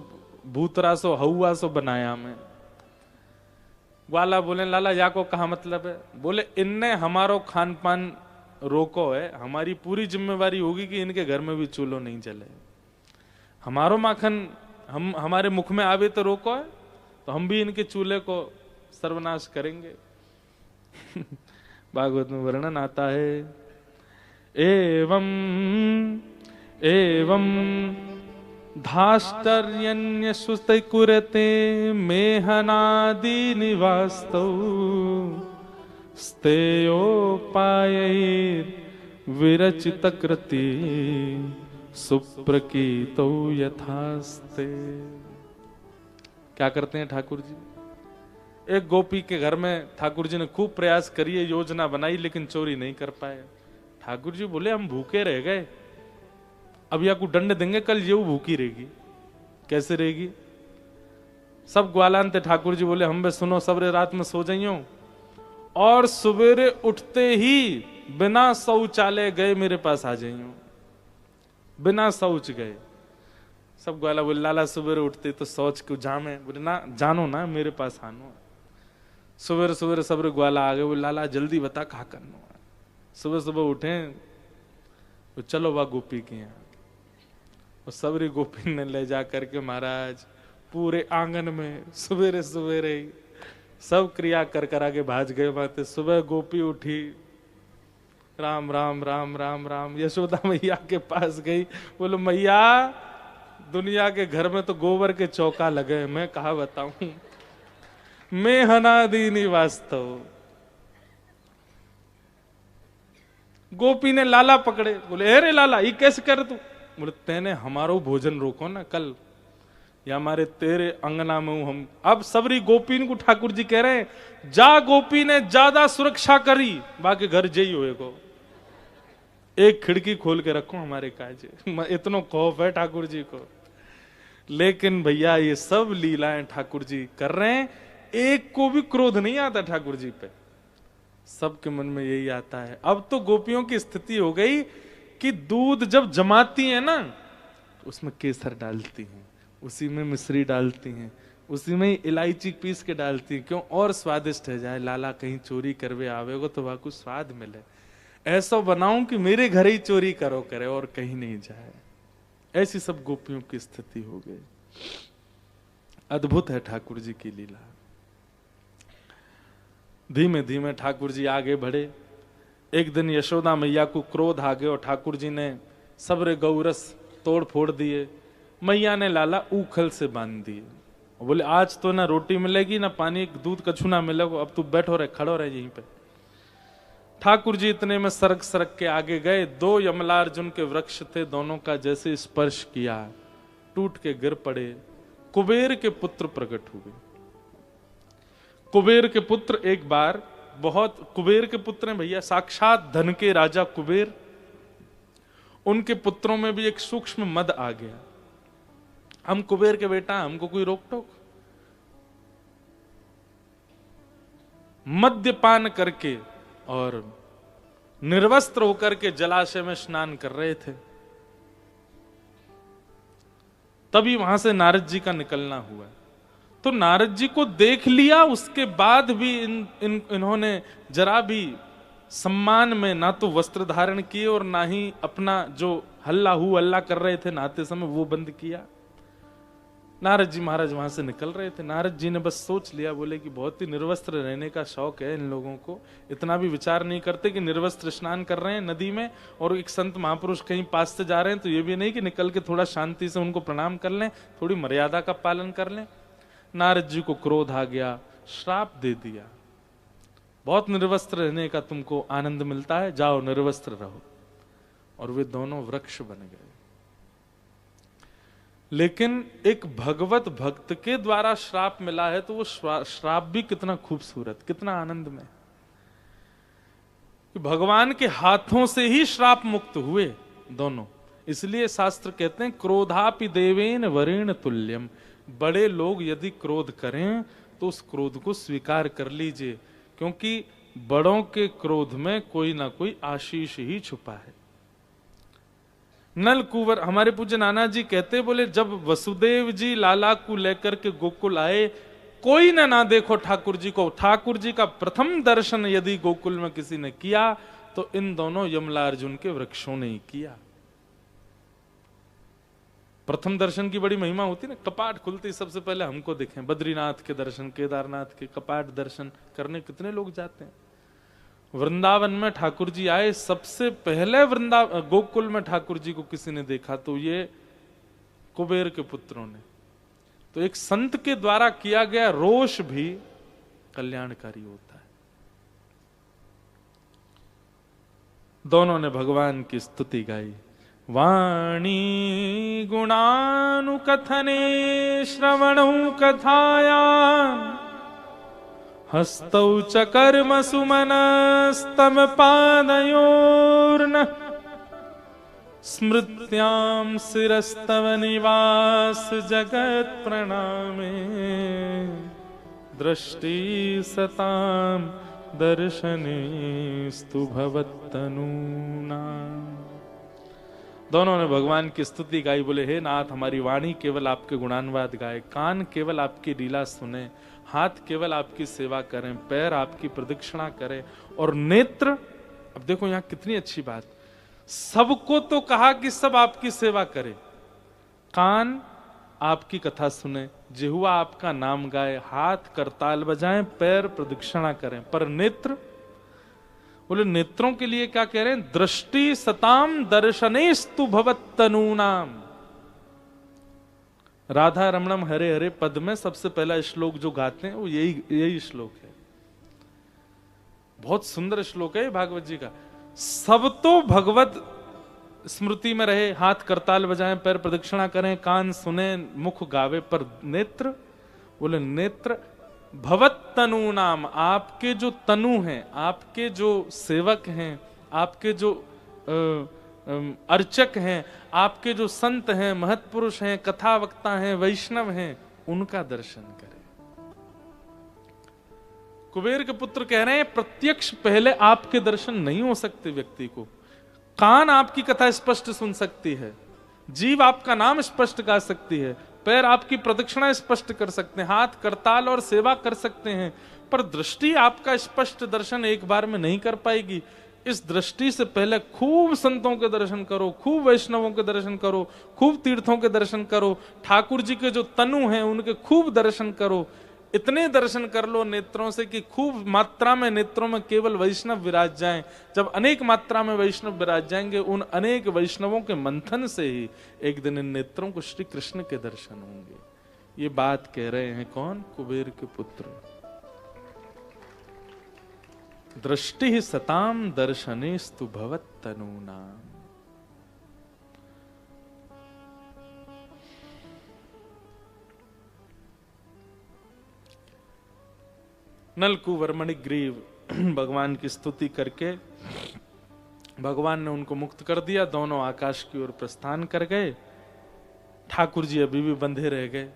भूतरा सो हवा सो बनाया मैं। ग्वाला बोले लाला या को कहा मतलब है? बोले इनने हमारो खान पान रोको है, हमारी पूरी जिम्मेवारी होगी कि इनके घर में भी चूल्हो नहीं जले। हमारो माखन हम हमारे मुख में आवे तो रोको है, तो हम भी इनके चूल्हे को सर्वनाश करेंगे। भागवत में वर्णन आता है, एवं एवं धाष्टर्यन्य सुस्ते कुरते मेहनादि निवास्तौ स्तेयोपाय विरचित कृति सुप्रकीतौ यथास्ते। क्या करते हैं ठाकुर जी? एक गोपी के घर में ठाकुर जी ने खूब प्रयास करिए, योजना बनाई, लेकिन चोरी नहीं कर पाए। ठाकुर जी बोले हम भूखे रह गए, अब या को दंड देंगे, कल ये भूखी रहेगी। कैसे रहेगी? सब ग्वालान थे। ठाकुर जी बोले हम बे सुनो, सबरे रात में सो जाइयो और सवेरे उठते ही बिना शौचालय गए मेरे पास आ जाइयो, बिना शौच गए। सब ग्वाला बोले लाला सवेरे उठते तो शौच को जामे। बोले ना जानो ना, मेरे पास आनो। सवेरे सवेरे सबरे ग्वाला आ गए। बोले लाला जल्दी बता कहा करनो है। सुबह सुबह उठे तो चलो वह गोपी के यहाँ, और सबरी गोपी ने ले जा करके महाराज पूरे आंगन में सवेरे सवेरे सब क्रिया कर करा के भाज गए बातें। सुबह गोपी उठी, राम राम राम राम राम, यशोदा मैया के पास गई। बोलो मैया दुनिया के घर में तो गोबर के चौका लगे, मैं कहा बताऊं, मैं हनादीनी वास्तव। गोपी ने लाला पकड़े। बोले अरे लाला ये कैसे कर तू? बोले तेने हमारो भोजन रोको ना कल, या हमारे तेरे अंगना में हूं हम। अब सबरी गोपी को ठाकुर जी कह रहे हैं जा गोपी ने ज्यादा सुरक्षा करी, बाकी घर जई हुए को एक खिड़की खोल के रखो हमारे काजे, इतना खौफ है ठाकुर जी को। लेकिन भैया ये सब लीलाएं ठाकुर जी कर रहे हैं, एक को भी क्रोध नहीं आता ठाकुर जी पे, सबके मन में यही आता है। अब तो गोपियों की स्थिति हो गई कि दूध जब जमाती है ना, उसमें केसर डालती हैं, उसी में मिश्री डालती हैं, उसी में इलायची पीस के डालती हैं, क्यों? और स्वादिष्ट है जाए, लाला कहीं चोरी करवे आवेगो तो वहां कुछ स्वाद मिले। ऐसा बनाऊं कि मेरे घर ही चोरी करो करे और कहीं नहीं जाए। ऐसी सब गोपियों की स्थिति हो गई। अद्भुत है ठाकुर जी की लीला। धीमे धीमे ठाकुर जी आगे बढ़े। एक दिन यशोदा मैया को क्रोध आ गया और ठाकुर जी ने सबरे गौरस तोड़ फोड़ दिए। मैया ने लाला ऊखल से बांध दिए। बोले आज तो ना रोटी मिलेगी ना पानी, दूध कछु ना मिलेगा, अब तू बैठो रहे, खड़ो रहे यहीं पे। ठाकुर जी इतने में सरक सरक के आगे गए। दो यमलार्जुन के वृक्ष थे, दोनों का जैसे स्पर्श किया टूट के गिर पड़े। कुबेर के पुत्र प्रकट हुए। कुबेर के पुत्र एक बार बहुत, कुबेर के पुत्र हैं भैया, साक्षात धन के राजा कुबेर। उनके पुत्रों में भी एक सूक्ष्म मद आ गया। हम कुबेर के बेटा, हमको कोई रोक टोक? मद्यपान करके और निर्वस्त्र होकर के जलाशय में स्नान कर रहे थे। तभी वहां से नारद जी का निकलना हुआ। तो नारद जी को देख लिया, उसके बाद भी इन्होंने जरा भी सम्मान में ना तो वस्त्र धारण किए और ना ही अपना जो हल्ला कर रहे थे नहाते समय वो बंद किया। नारद जी महाराज वहां से निकल रहे थे। नारद जी ने बस सोच लिया, बोले कि बहुत ही निर्वस्त्र रहने का शौक है इन लोगों को। इतना भी विचार नहीं करते कि निर्वस्त्र स्नान कर रहे हैं नदी में और एक संत महापुरुष कहीं पास से जा रहे हैं, तो ये भी नहीं कि निकल के थोड़ा शांति से उनको प्रणाम कर लें, थोड़ी मर्यादा का पालन कर लें। नारद जी को क्रोध आ गया, श्राप दे दिया, बहुत निर्वस्त्र रहने का तुमको आनंद मिलता है, जाओ निर्वस्त्र रहो। और वे दोनों वृक्ष बन गए। लेकिन एक भगवत भक्त के द्वारा श्राप मिला है तो वो श्राप भी कितना खूबसूरत, कितना आनंदमय, कि भगवान के हाथों से ही श्राप मुक्त हुए दोनों। इसलिए शास्त्र कहते हैं क्रोधापि देवेन वरेण तुल्यम, बड़े लोग यदि क्रोध करें तो उस क्रोध को स्वीकार कर लीजिए, क्योंकि बड़ों के क्रोध में कोई ना कोई आशीष ही छुपा है। नल कुंवर, हमारे पूज्य नाना जी कहते, बोले जब वसुदेव जी लाला को लेकर के गोकुल आए, कोई ना देखो ठाकुर जी को। ठाकुर जी का प्रथम दर्शन यदि गोकुल में किसी ने किया तो इन दोनों यमलार्जुन के वृक्षों ने ही किया। प्रथम दर्शन की बड़ी महिमा होती ना, कपाट खुलते सबसे पहले हमको दिखें। बद्रीनाथ के दर्शन, केदारनाथ के कपाट दर्शन करने कितने लोग जाते हैं। वृंदावन में ठाकुर जी आए, सबसे पहले गोकुल में ठाकुर जी को किसी ने देखा तो ये कुबेर के पुत्रों ने। तो एक संत के द्वारा किया गया रोष भी कल्याणकारी होता है। दोनों ने भगवान की स्तुति गाई। वाणी गुणानुकथने श्रवणौ कथायां हस्तौ च कर्म सुमनस्तम पादयोर्न स्मृत्यां शिरस्तव निवास जगत प्रणामे दृष्टि सतां दर्शनेस्तु भवत्तनूना। दोनों ने भगवान की स्तुति गाई। बोले हे नाथ, हमारी वाणी केवल आपके गुणानुवाद गाए, कान केवल आपकी लीला सुने, हाथ केवल आपकी सेवा करें, पैर आपकी प्रदक्षिणा करें, और नेत्र, अब देखो यहां कितनी अच्छी बात, सबको तो कहा कि सब आपकी सेवा करे, कान आपकी कथा सुने, जिह्वा आपका नाम गाए, हाथ करताल बजाएं, पैर प्रदक्षिणा करें, पर नेत्र, बोले नेत्रों के लिए क्या कह रहे हैं? दृष्टि सताम दर्शनेस्तु भवत्तनूनाम। राधा रमणम हरे हरे पद में सबसे पहला श्लोक जो गाते हैं वो यही श्लोक है। बहुत सुंदर श्लोक है भागवत जी का। सब तो भगवत स्मृति में रहे, हाथ करताल बजाएं, पैर प्रदक्षिणा करें, कान सुने, मुख गावे, पर नेत्र, बोले नेत्र भवत्तनु नाम, आपके जो तनु हैं, आपके जो सेवक हैं, आपके जो अर्चक हैं, आपके जो संत हैं, महत्पुरुष हैं, कथा वक्ता हैं, वैष्णव हैं, उनका दर्शन करें। कुबेर के पुत्र कह रहे हैं प्रत्यक्ष पहले आपके दर्शन नहीं हो सकते व्यक्ति को। कान आपकी कथा स्पष्ट सुन सकती है, जीव आपका नाम स्पष्ट गा सकती है, पैर आपकी प्रदक्षिणा स्पष्ट कर सकते हैं, हाथ करताल और सेवा कर सकते हैं, पर दृष्टि आपका स्पष्ट दर्शन एक बार में नहीं कर पाएगी। इस दृष्टि से पहले खूब संतों के दर्शन करो, खूब वैष्णवों के दर्शन करो, खूब तीर्थों के दर्शन करो, ठाकुर जी के जो तनु हैं उनके खूब दर्शन करो। इतने दर्शन कर लो नेत्रों से कि खूब मात्रा में नेत्रों में केवल वैष्णव विराज जाएं। जब अनेक मात्रा में वैष्णव विराज जाएंगे, उन अनेक वैष्णवों के मंथन से ही एक दिन इन नेत्रों को श्री कृष्ण के दर्शन होंगे। ये बात कह रहे हैं कौन? कुबेर के पुत्र। दृष्टि सताम दर्शनेस्तु भवत्तनूनाम। नलकुवर मणिग्रीव भगवान की स्तुति करके भगवान ने उनको मुक्त कर दिया। दोनों आकाश की ओर प्रस्थान कर गए। ठाकुर जी अभी भी बंधे रह गए।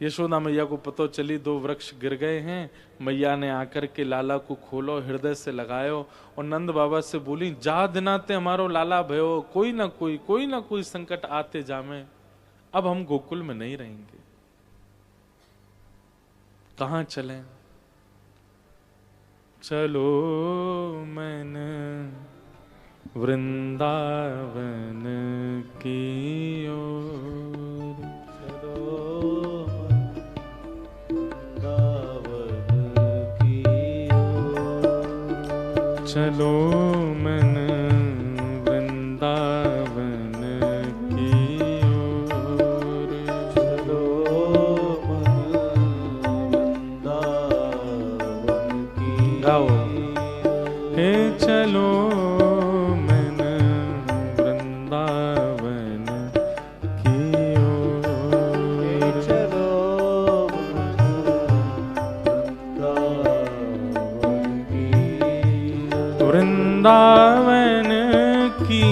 यशोदा मैया को पता चली 2 वृक्ष गिर गए हैं। मैया ने आकर के लाला को खोलो, हृदय से लगायो और नंद बाबा से बोली, जा दिनाते हमारो लाला भयो, कोई ना कोई संकट आते जामे। अब हम गोकुल में नहीं रहेंगे, कहां चलें? चलो मन वृंदावन की ओर, चलो मन वृंदावन की ओर, चलो मन वृंदावन की। गाओ हे चलो मन वृंदावन की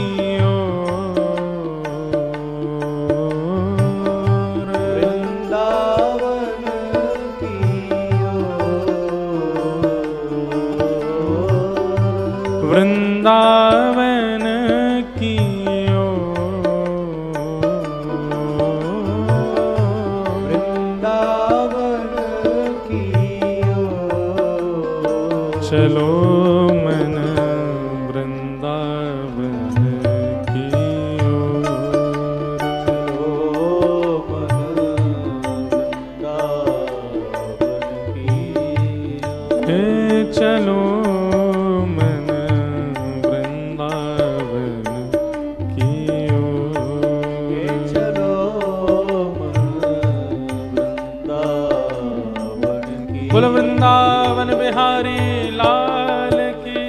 वृंदावन की वृंदावन की चलो मन वृंदावन की चलो चलो मन वृंदावन की मन वृंदावन की चलो मन वृंदावन की बोल वृंदावन बिहारी लाल की।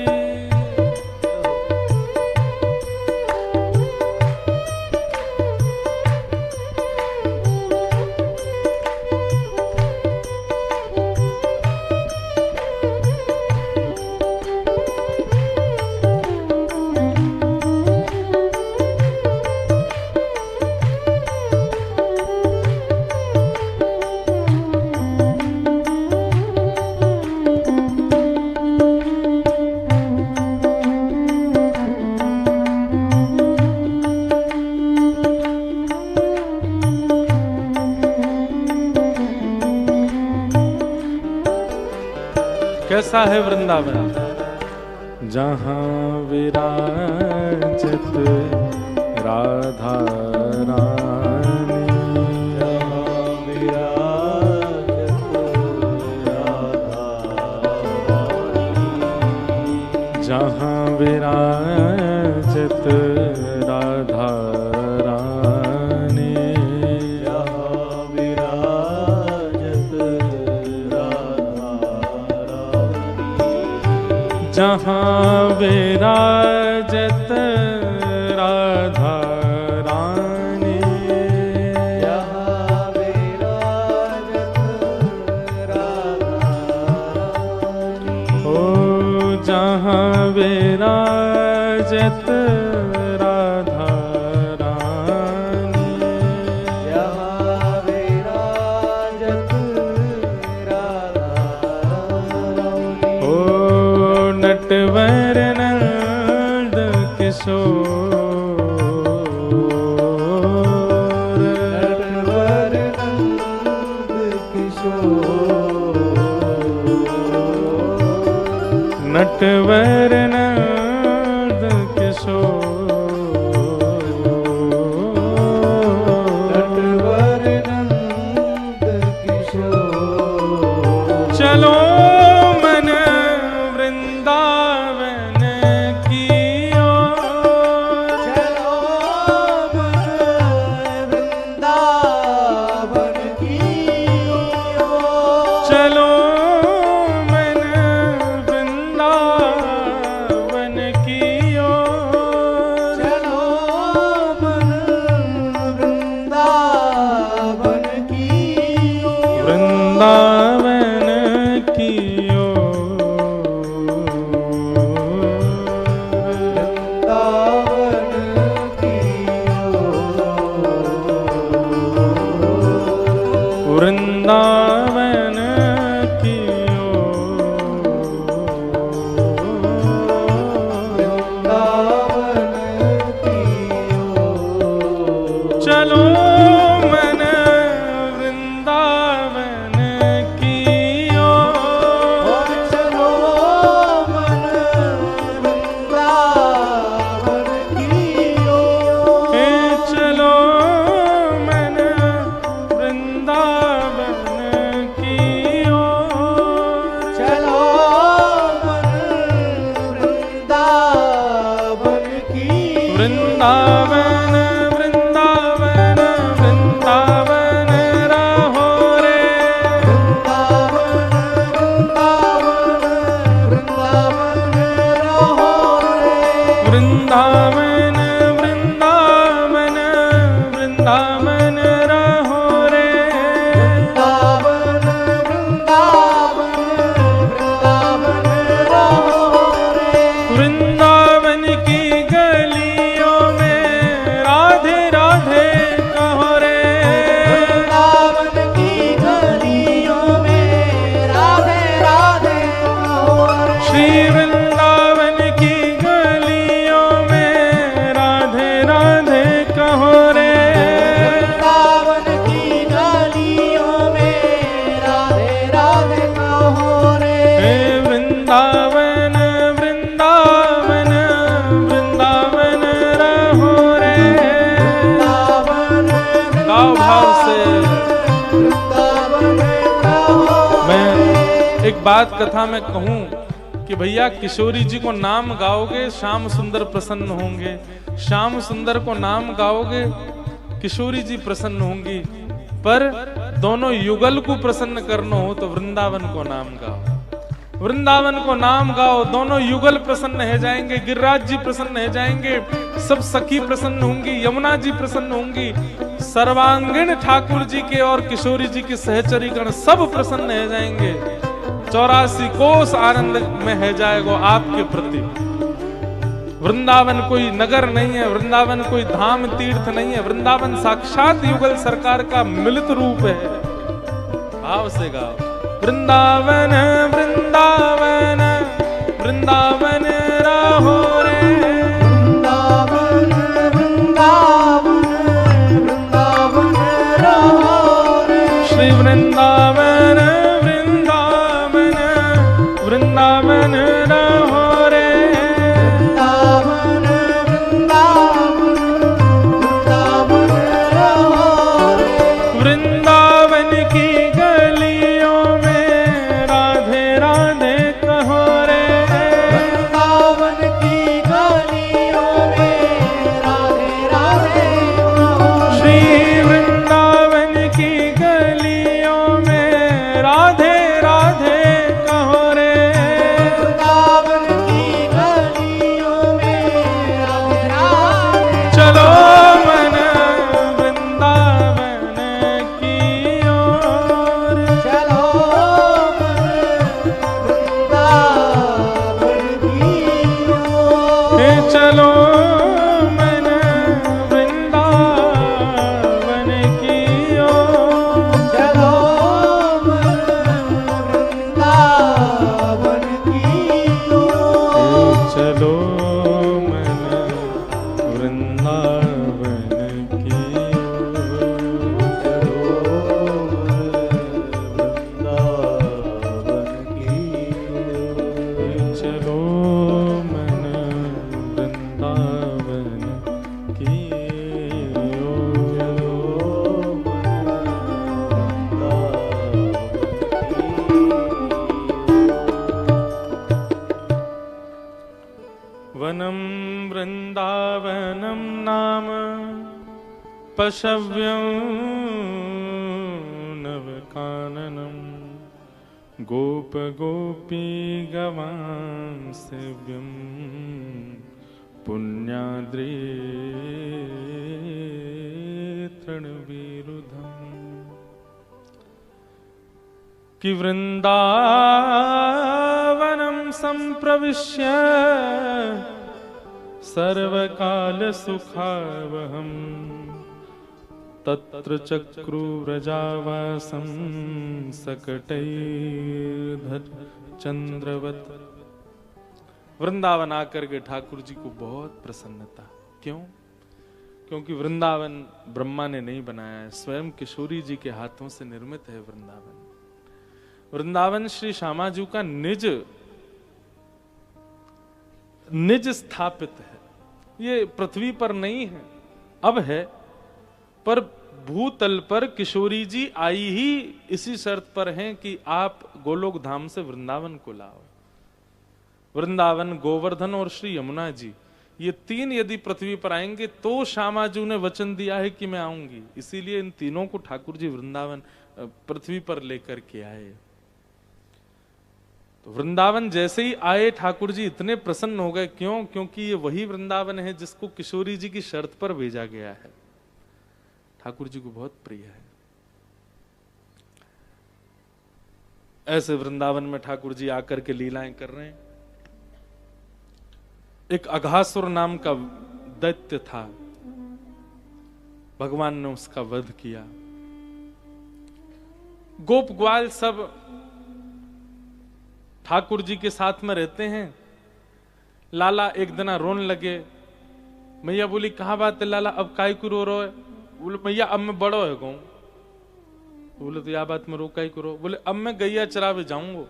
कैसा है वृंदावन? जहाँ विराजत राधा रानी, जहाँ विराजत राधा रानी, जहाँ विराजत राधा रानी, ओ जहाँ विराजत राधा रानी, ओ नटवर नंद किशोर, नटवर नंद किशोर, चलो मन वृंदावन की ओर, चलो मन वृंदावन की ओर, चलो मन वृंदावन की ओर, चलो मन वृंदावन की ओर, वृंदावन की ओर, वृंदावन की वृंदावन की ओर, ओर, वृंदावन की ओर, चलो मन वृंदावन की ओर, चलो मन वृंदावन की ओर, हे चलो मन वृंदावन की ओर, चलो मन वृंदावन की वृंदावन वृंदावन एक बात कथा में कहूं कि भैया किशोरी जी को नाम गाओगे श्याम सुंदर प्रसन्न होंगे, श्याम सुंदर को नाम गाओगे किशोरी जी प्रसन्न होंगी, पर दोनों युगल को प्रसन्न करना हो तो वृंदावन को नाम गाओ, वृंदावन को नाम गाओ, दोनों युगल प्रसन्न हो जाएंगे, गिरिराज जी प्रसन्न हो जाएंगे, सब सखी प्रसन्न होंगी, यमुना जी प्रसन्न होंगी, सर्वांगीण ठाकुर जी के और किशोरी जी के सहचरी गण सब प्रसन्न हो जाएंगे। 84 कोस आनंद में है जाएगा आपके प्रति। वृंदावन कोई नगर नहीं है, वृंदावन कोई धाम तीर्थ नहीं है, वृंदावन साक्षात युगल सरकार का मिलित रूप है। भाव से गाओ वृंदावन वृंदावन वृंदावन रहो रे, वृंदावन वृंदावन वृंदावन रहो रे, श्री वृंदावन वृंदावन वृंदावन रहो रे, वृंदावन वृंदावन वृंदावन रहो रे, वृंदावन की गलियों में राधे राधे कहो रे, वृंदावन की गलियों में राधे राधे कहो, श्री वृंदावन की गलियों में राधे राधे कहो रे, वृंदावन की गलियों में राधे राधे, चलो मन वृंदावन की ओर, चलो वृंदावन की ओर, हे चलो मन वृंदावन की ओर, चलो वृंदावन की ओर, चलो मन वृंदावन की ओर, चलो मन वृंदावन की वनं वृंदावनं नाम पशव्यं नवकाननं गोप गोपी गवां सेव्यं पुण्याद्रि तृणविरुधम् कि वृंदावनं संप्रविश्य सर्वकाल सुखावहम् तत्र चक्रुव्रजावासं सकटैर्धर चंद्रवत। वृंदावन आकर के ठाकुर जी को बहुत प्रसन्नता। क्यों? क्योंकि वृंदावन ब्रह्मा ने नहीं बनाया है, स्वयं किशोरी जी के हाथों से निर्मित है वृंदावन। वृंदावन श्री श्यामाजू का निज स्थापित है। ये पृथ्वी पर नहीं है, अब है, पर भूतल पर किशोरी जी आई ही इसी शर्त पर हैं कि आप गोलोक धाम से वृंदावन को लाओ। वृंदावन, गोवर्धन और श्री यमुना जी, ये तीन यदि पृथ्वी पर आएंगे तो श्यामाजू ने वचन दिया है कि मैं आऊंगी। इसीलिए इन तीनों को ठाकुर जी वृंदावन पृथ्वी पर लेकर के आए। तो वृंदावन जैसे ही आए ठाकुर जी इतने प्रसन्न हो गए। क्यों? क्योंकि ये वही वृंदावन है जिसको किशोरी जी की शर्त पर भेजा गया है। ठाकुर जी को बहुत प्रिय है। ऐसे वृंदावन में ठाकुर जी आकर के लीलाएं कर रहे हैं। एक अघासुर नाम का दैत्य था, भगवान ने उसका वध किया। गोप ग्वाल सब ठाकुर जी के साथ में रहते हैं। लाला एक दिन रोने लगे। मैया बोली कहाँ बात है लाला, अब काय को रो रहे? बोले मैया अब मैं बड़ो है गऊ। बोले तो यह बात में रो काय को रो? बोले अब मैं गैया चरावे जाऊंगा,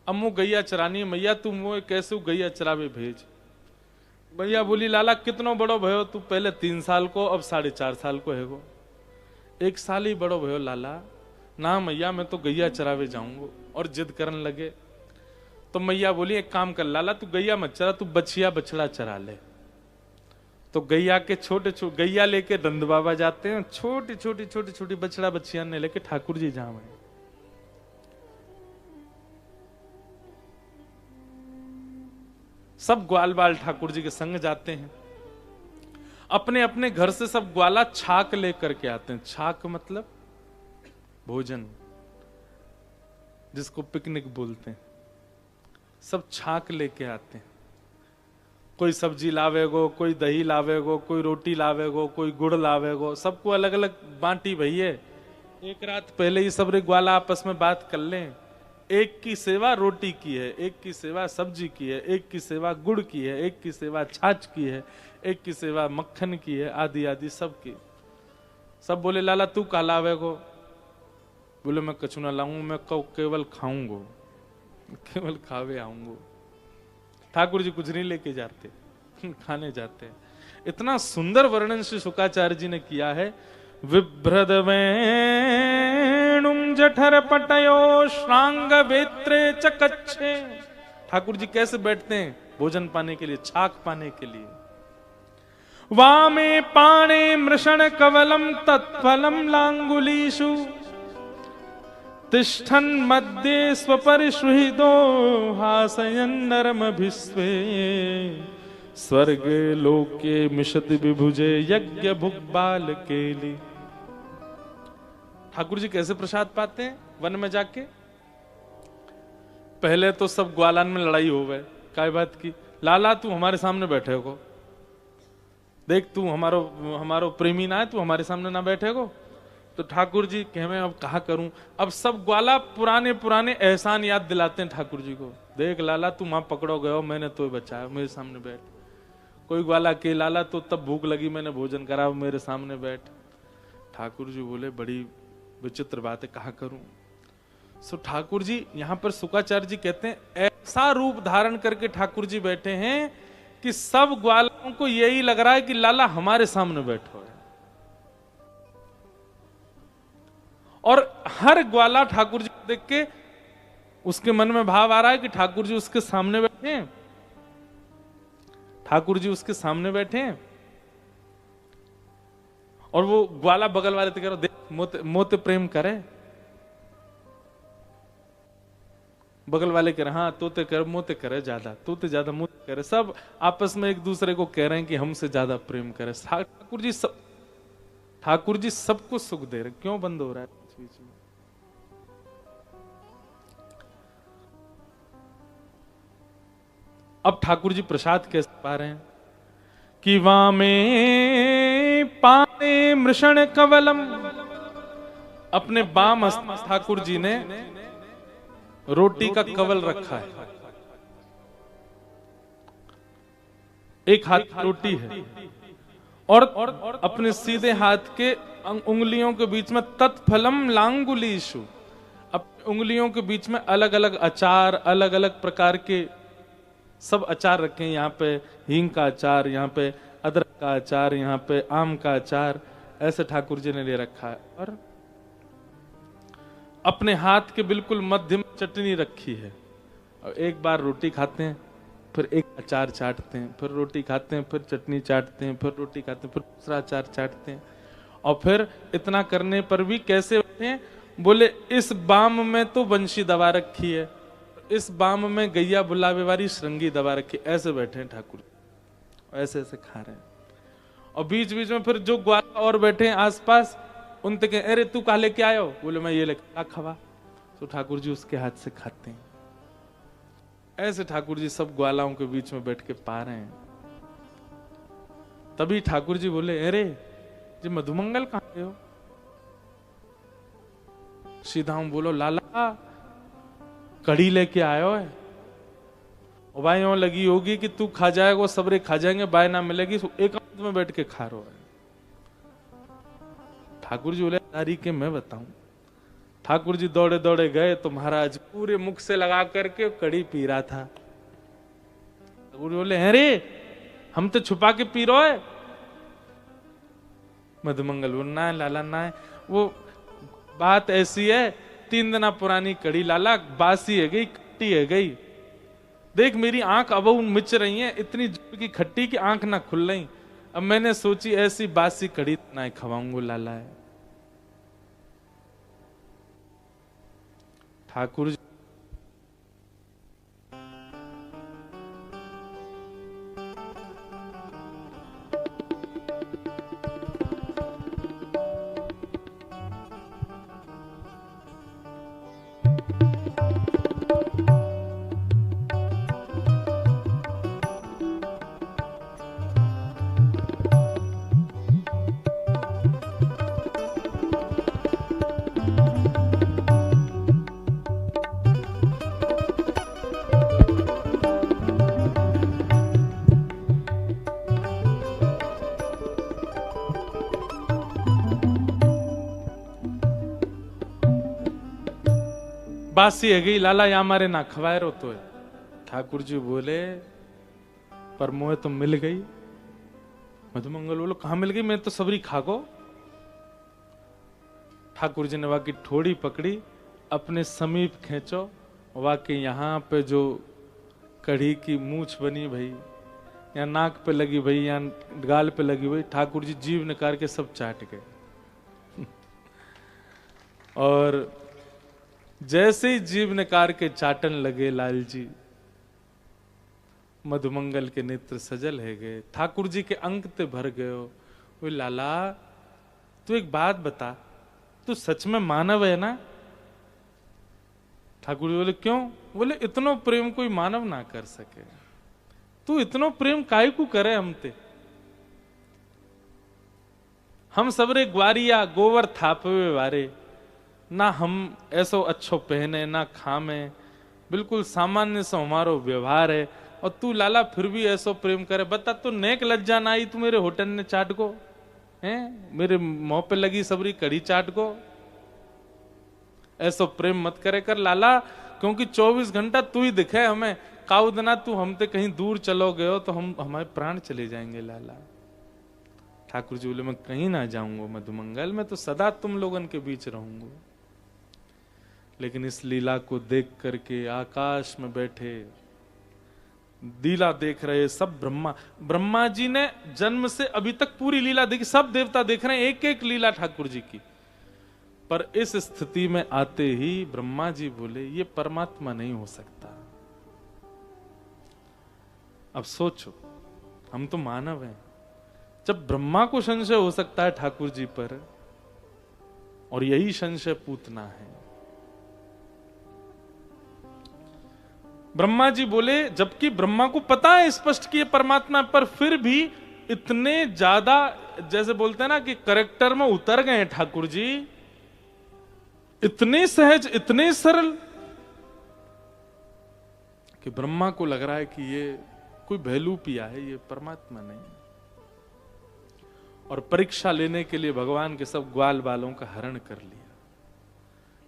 अब वो गैया चरानी है। मैया तुम वो कैसे गैया चरावे भेज। मैया बोली लाला कितनो बड़ो भयो तू? पहले 3 साल को, अब 4.5 साल को है गो। 1 साल ही बड़ो भयो लाला, ना मैया मैं तो गैया चरावे जाऊंगा। और जिद करने लगे तो मैया बोली एक काम कर लाला, तू गैया मत चरा, तू बछिया बछड़ा चरा ले। तो गैया के छोटे छोटे गैया लेके नंद बाबा जाते हैं, छोटी छोटी छोटी छोटी बछड़ा बछिया ने लेके ठाकुर जी जावे। सब ग्वाल बाल ठाकुर जी के संग जाते हैं। अपने अपने घर से सब ग्वाला छाक लेकर के आते हैं। छाक मतलब भोजन, जिसको पिकनिक बोलते हैं। सब छाक लेके आते हैं। कोई सब्जी लावेगो, कोई दही लावेगो, कोई रोटी लावेगो, कोई गुड़ लावेगो। सबको अलग अलग बांटी भैये। एक रात पहले ही सब रे ग्वाला आपस में बात कर लें। एक की सेवा रोटी की है, एक की सेवा सब्जी की है, एक की सेवा गुड़ की है, एक की सेवा छाछ की है, एक की सेवा मक्खन की है, आदि आदि सब की। सब बोले लाला तू का लावेगो? बोले मैं कछु ना लाऊं, मैं केवल खाऊंगो, केवल खावे आऊंगो। ठाकुर जी कुछ नहीं लेके जाते, खाने जाते हैं। इतना सुंदर वर्णन श्री शुकाचार्य जी ने किया है। विभ्रद वेणुम जठर पटयो श्रांग वेत्रे चकच्छे। ठाकुर जी कैसे बैठते हैं भोजन पाने के लिए, छाक पाने के लिए। वामे पाणे मृषण कवलम तत्फलम लांगुलीषु तिष्ठन् मध्ये स्वपरिश्रुहितो हासयन् नरमभिस्वे स्वर्गे लोके मिषति विभुजे यज्ञ भुग्बाल केली। ठाकुर जी कैसे प्रसाद पाते हैं वन में जाके? पहले तो सब ग्वालान में लड़ाई हो गए। काय बात की? लाला तू हमारे सामने बैठे को, देख तू हमारो प्रेमी ना है, तू हमारे सामने ना बैठे को। तो ठाकुर जी कहे मैं अब कहा करूं। अब सब ग्वाला पुराने पुराने एहसान याद दिलाते हैं ठाकुर जी को। देख लाला तू वहां पकड़ो गयो, मैंने तो बचाया, मेरे सामने बैठ। कोई ग्वाला के लाला तो तब भूख लगी, मैंने भोजन करा, मेरे सामने बैठ। ठाकुर जी बोले बड़ी विचित्र बात है, कहा करूं। सो ठाकुर जी यहां पर शुकाचार्य जी कहते हैं ऐसा रूप धारण करके ठाकुर जी बैठे हैं कि सब ग्वालों को यही लग रहा है कि लाला हमारे सामने बैठो है। और हर ग्वाला ठाकुर जी को देख के उसके मन में भाव आ रहा है कि ठाकुर जी उसके सामने बैठे हैं, ठाकुर जी उसके सामने बैठे हैं। और वो ग्वाला बगल वाले तो कह रहा देख मोते प्रेम करे। बगल वाले कह रहे हाँ तोते कर मोते करे ज्यादा, तोते ज्यादा मोते करे। सब आपस में एक दूसरे को कह रहे हैं कि हमसे ज्यादा प्रेम करे। ठाकुर जी सबको सुख दे रहे। क्यों बंद हो रहा है बीच में? अब ठाकुर जी प्रसाद कैसे पा रहे हैं कि वामे पाने मृषण कवलम। अपने बाम ठाकुर जी ने रोटी का कवल रखा है। एक हाथ रोटी है और अपने सीधे हाथ के उंगलियों के बीच में तत्फलम लांगुलीशु। अब उंगलियों के बीच में अलग अलग अचार, अलग अलग प्रकार के सब अचार रखे हैं। यहाँ पे हींग का अचार, यहाँ पे अदरक का अचार, यहाँ पे आम का अचार, ऐसे ठाकुर जी ने ले रखा है। और अपने हाथ के बिल्कुल मध्य में चटनी रखी है। और एक बार रोटी खाते हैं, फिर एक अचार चाटते हैं, फिर रोटी खाते हैं, फिर चटनी चाटते हैं, फिर रोटी खाते हैं, फिर दूसरा अचार चाटते हैं। और फिर इतना करने पर भी कैसे बैठे हैं? बोले इस बाम में तो बंशी दबा रखी है, इस बाम में गैया बुलावे वाली श्रृंगी दबा रखी। ऐसे बैठे हैं ठाकुर, ऐसे ऐसे खा रहे हैं। और बीच बीच में फिर जो ग्वाला और बैठे हैं आसपास, उनसे कहे अरे तू कहा लेके आयो? बोले मैं ये लेके खवा। तो ठाकुर जी उसके हाथ से खाते हैं। ऐसे ठाकुर जी सब ग्वालाओं के बीच में बैठ के पा रहे हैं। तभी ठाकुर जी बोले अरे जी मधुमंगल कहां गए हो? सीधा बोलो लाला कड़ी लेके आयो है। और भाई यूं लगी होगी कि तू खा जाएगा, सबरे खा जाएंगे, बाय ना मिलेगी, एक में बैठ के खा रहा है। ठाकुर जी बोले तारी के मैं बताऊं। ठाकुर जी दौड़े दौड़े गए तो महाराज पूरे मुख से लगा करके कड़ी पी रहा था। ठाकुर जी बोले अरे हम तो छुपा के पी रहे है। मधुमंगल बोल ना लाला ना, वो बात ऐसी है, 3 दिन पुरानी कड़ी लाला, बासी है गई, खट्टी है गई। देख मेरी आंख अब मिच रही है, इतनी जोर की खट्टी की आंख ना खुल रही। अब मैंने सोची ऐसी बासी कड़ी ना खवाऊंगा लाला है। ठाकुर जी बासी है गई लाला, या हमारे ना खवाए रो तो है। ठाकुर जी बोले पर मोहे तो मिल गई। मधुमंगल बोलो कहां मिल गई, मैं तो सबरी खागो। ठाकुर जी ने वाकी ठोड़ी पकड़ी, अपने समीप खींचो, वाकई यहां पे जो कढ़ी की मूछ बनी भाई, या नाक पे लगी भाई, या गाल पे लगी भाई, ठाकुर जी जीभ निकाल के सब चाट गए। और जैसे ही जीभ निकाल के चाटन लगे लाल जी, मधुमंगल के नेत्र सजल है गए, ठाकुर जी के अंक ते भर गए। वो लाला तू एक बात बता, तू सच में मानव है ना? ठाकुर जी बोले क्यों? बोले इतनो प्रेम कोई मानव ना कर सके, तू इतनो प्रेम काहे को करे हमते? हम सबरे ग्वारिया गोवर थापवे वारे, ना हम ऐसो अच्छो पहने ना खामे, बिल्कुल सामान्य से हमारो व्यवहार है, और तू लाला फिर भी ऐसो प्रेम करे। बता तू नेक लज्जा ना आई, तू मेरे होटल ने चाट को हैं, मेरे मुंह पे लगी सबरी कड़ी चाट को। ऐसो प्रेम मत करे कर लाला, क्योंकि 24 घंटा तू ही दिखे हमें। काउदना तू हमसे कहीं दूर चलो गए हो तो हम हमारे प्राण चले जाएंगे लाला। ठाकुर जी बोले मैं कहीं ना जाऊंगा मधुमंगल, मैं तो सदा तुम लोगन के बीच रहूंगा। लेकिन इस लीला को देख करके आकाश में बैठे लीला देख रहे सब ब्रह्मा जी ने जन्म से अभी तक पूरी लीला देखी, सब देवता देख रहे हैं एक एक लीला ठाकुर जी की। पर इस स्थिति में आते ही ब्रह्मा जी बोले ये परमात्मा नहीं हो सकता। अब सोचो, हम तो मानव हैं, जब ब्रह्मा को संशय हो सकता है ठाकुर जी पर, और यही संशय पूतना है। ब्रह्मा जी बोले, जबकि ब्रह्मा को पता है स्पष्ट कि ये परमात्मा, पर फिर भी इतने ज्यादा जैसे बोलते हैं ना कि करेक्टर में उतर गए ठाकुर जी, इतने सहज इतने सरल कि ब्रह्मा को लग रहा है कि ये कोई भैलू पिया है, ये परमात्मा नहीं। और परीक्षा लेने के लिए भगवान के सब ग्वाल बालों का हरण कर लिया।